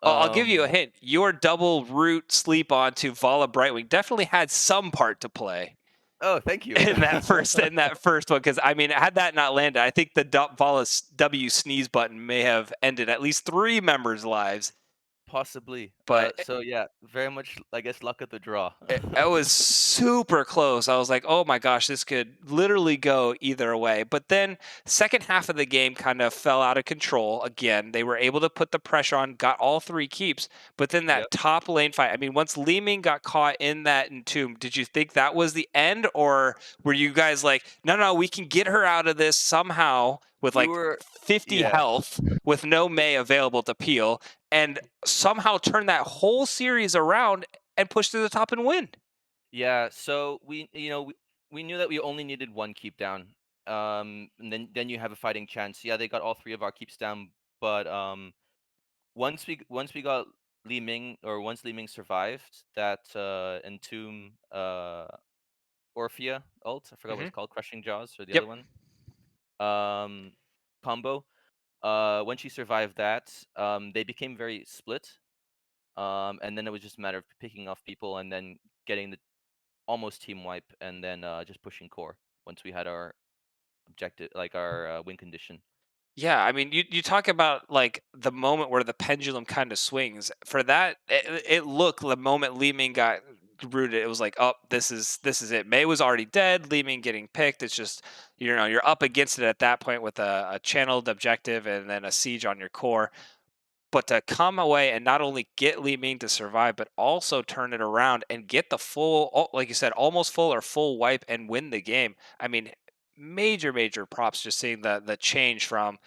I'll give you a Um, hint. Your double root sleep onto Vala Brightwing definitely had some part to play oh, thank you. in that first one, because I mean, had that not landed, I think the Vala W sneeze button may have ended at least 3 members' lives. Possibly. But So yeah, very much, I guess, luck of the draw. it was super close. I was like, oh my gosh, this could literally go either way. But then second half of the game kind of fell out of control. Again, they were able to put the pressure on, got all 3 keeps. But then Yep. that top lane fight, I mean, once Li Ming got caught in that entomb, did you think that was the end? Or were you guys like, no, we can get her out of this somehow with We like were 50 yeah. health with no Mei available to peel, and somehow turn that whole series around and push to the top and win? Yeah, so we knew that we only needed one keep down. And then you have a fighting chance. Yeah, they got all 3 of our keeps down, but once we got Li Ming, or once Li Ming survived that entomb Orphea ult, I forgot what Hmm. it's called, Crushing Jaws, or the Yep. other one. Combo. When she survived that, they became very split. And then it was just a matter of picking off people and then getting the almost team wipe, and then just pushing core once we had our objective, like our win condition. Yeah, I mean, you talk about like the moment where the pendulum kind of swings. For that, it looked the moment Li Ming got rooted, it was like, oh, this is it. Mei was already dead. Li Ming getting picked. It's just you're up against it at that point with a channeled objective and then a siege on your core. but to come away and not only get Li Ming to survive, but also turn it around and get the full, like you said, almost full or full wipe and win the game. I mean, major props just seeing the change from,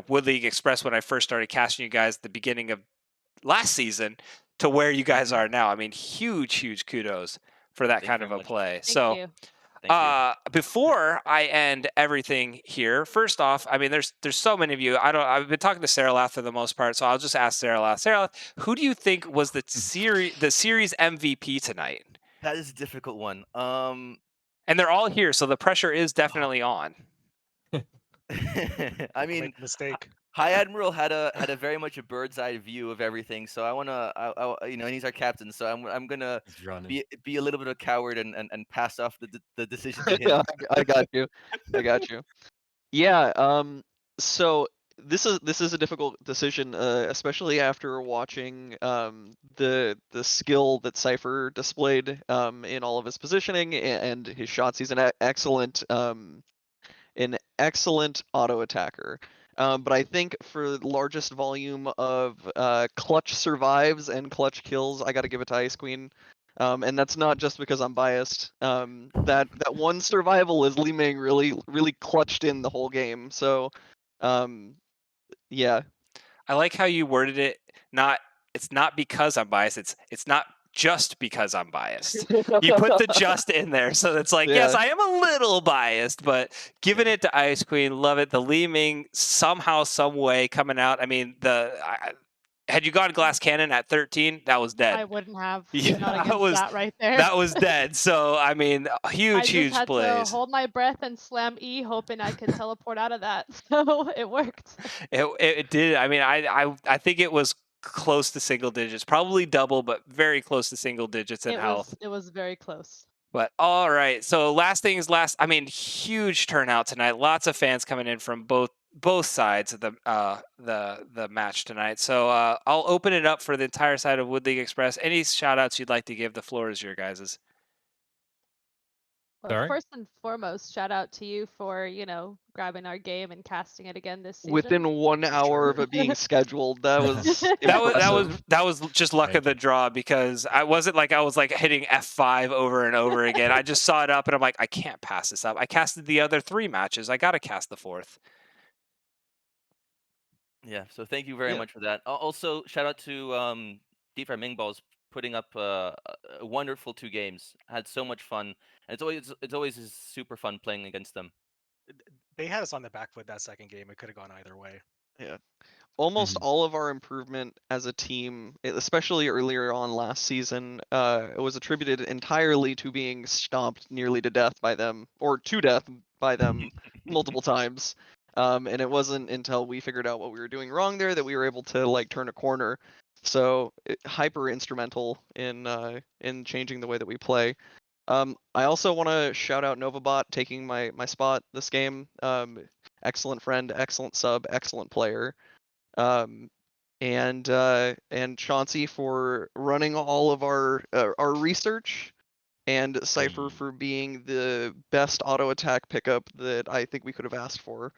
Wood League Express when I first started casting you guys at the beginning of last season to where you guys are now. I mean, huge kudos for that Thank you kind very of a much. play. Thank So, you. Thank you. before I end everything here, first off, I mean, there's so many of you. I've been talking to Sarah Lath for the most part, so I'll just ask Sarah Lath. Sarah Lath, who do you think was the series MVP tonight? That is a difficult one. And they're all here, so the pressure is definitely on. I mean, Make a mistake. High Admiral had a very much a bird's eye view of everything. So I wanna, and he's our captain. So I'm gonna He's running. be a little bit of a coward and pass off the decision to him. Yeah, I got you. I got you. Yeah. So this is a difficult decision, especially after watching the skill that Cypher displayed in all of his positioning and his shots. He's an excellent auto attacker. But I think for the largest volume of clutch survives and clutch kills, I got to give it to Ice Queen. And that's not just because I'm biased. That one survival is Li Ming really clutched in the whole game. So, yeah. I like how you worded it. It's not because I'm biased. It's not just because I'm biased. You put the just in there, so it's like, yes, Yeah. I am a little biased, but giving it to Ice Queen, love it. The Li Ming somehow, some way coming out. I mean, had you gone Glass Cannon at 13, that was dead. I wouldn't have. Yeah, Not that against was that right there. that was dead. So I mean, I huge just had to plays. hold my breath and slam E, hoping I could teleport out of that. So it worked. It did. I mean, I think it was close to single digits, probably double, but very close to single digits in health. It was very close. But all right. So last things last. I mean, huge turnout tonight. Lots of fans coming in from both sides of the match tonight. So I'll open it up for the entire side of Wood League Express. Any shout outs you'd like to give? The floor is your guys's. Well, Sorry? first and foremost, shout out to you for, grabbing our game and casting it again this season. Within 1 hour of it being scheduled, that was impressive. That was just luck Thank of the you. draw, because I wasn't like I was like hitting F5 over and over again. I just saw it up and I'm like, I can't pass this up. I casted the other 3 matches. I got to cast the 4th. Yeah. So thank you very Yeah. much for that. Also, shout out to DeepFriedMingBall's putting up a wonderful 2 games. Had so much fun. And it's always is super fun playing against them. They had us on the back foot that second game. It could have gone either way. Yeah. Almost all of our improvement as a team, especially earlier on last season, was attributed entirely to being stomped nearly to death by them, or to death by them multiple times. And it wasn't until we figured out what we were doing wrong there that we were able to like turn a corner. So hyper instrumental in changing the way that we play. I also want to shout out Novabot taking my spot this game. Excellent friend, excellent sub, excellent player. And Chauncey for running all of our research, and Cypher for being the best auto attack pickup that I think we could have asked for.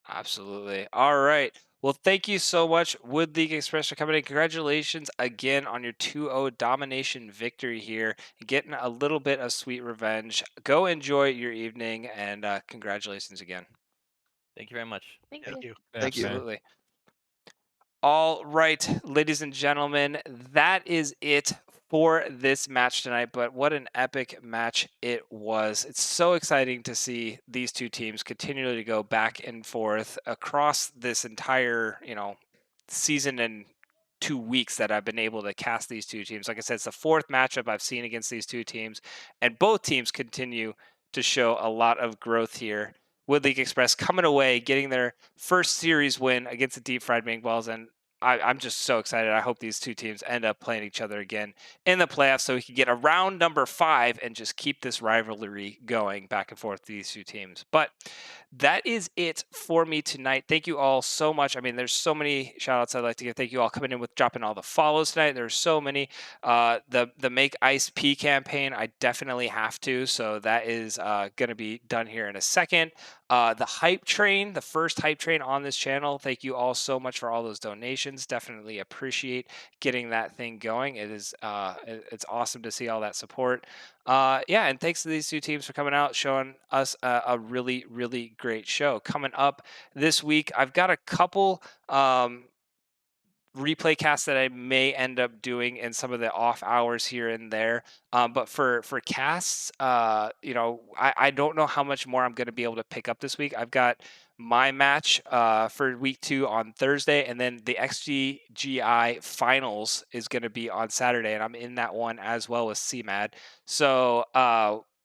Absolutely. All right. Well, thank you so much, Wood League Express, for coming in. Congratulations again on your 2-0 domination victory here, getting a little bit of sweet revenge. Go enjoy your evening, and congratulations again. Thank you very much. Thank Thank you. you. Thank you. Absolutely. All right, ladies and gentlemen, that is it for this match tonight. But what an epic match it was. It's so exciting to see these two teams continually go back and forth across this entire, season and 2 weeks that I've been able to cast these two teams. Like I said, it's the 4th matchup I've seen against these two teams, and both teams continue to show a lot of growth here. Wood League Express coming away, getting their first series win against the DeepFriedMingBalls, and I'm just so excited. I hope these two teams end up playing each other again in the playoffs so we can get around number 5 and just keep this rivalry going back and forth to these two teams. But that is it for me tonight. Thank you all so much. I mean, there's so many shout outs I'd like to give. Thank you all coming in with dropping all the follows tonight. There's so many. The Make Ice P campaign, I definitely have to. So that is going to be done here in a second. The hype train, the first hype train on this channel. Thank you all so much for all those donations. Definitely appreciate getting that thing going. It's awesome to see all that support. Yeah, and thanks to these two teams for coming out, showing us a really, really great show. Coming up this week, I've got a couple replay casts that I may end up doing in some of the off hours here and there. But for casts, I don't know how much more I'm going to be able to pick up this week. I've got my match for week 2 on Thursday, and then the XGGI finals is going to be on Saturday, and I'm in that one as well with CMAD. So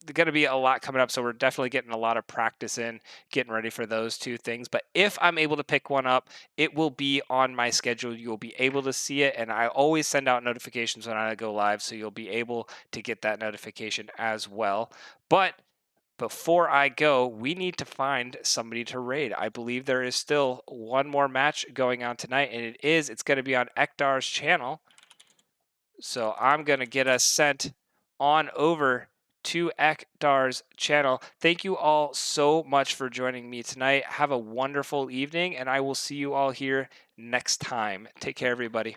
there's going to be a lot coming up, so we're definitely getting a lot of practice in, getting ready for those two things. But if I'm able to pick one up, it will be on my schedule. You'll be able to see it, and I always send out notifications when I go live, so you'll be able to get that notification as well. But before I go, we need to find somebody to raid. I believe there is still one more match going on tonight, and it's going to be on Ekdar's channel. So I'm going to get us sent on over to Ekdar's channel. Thank you all so much for joining me tonight. Have a wonderful evening, and I will see you all here next time. Take care, everybody.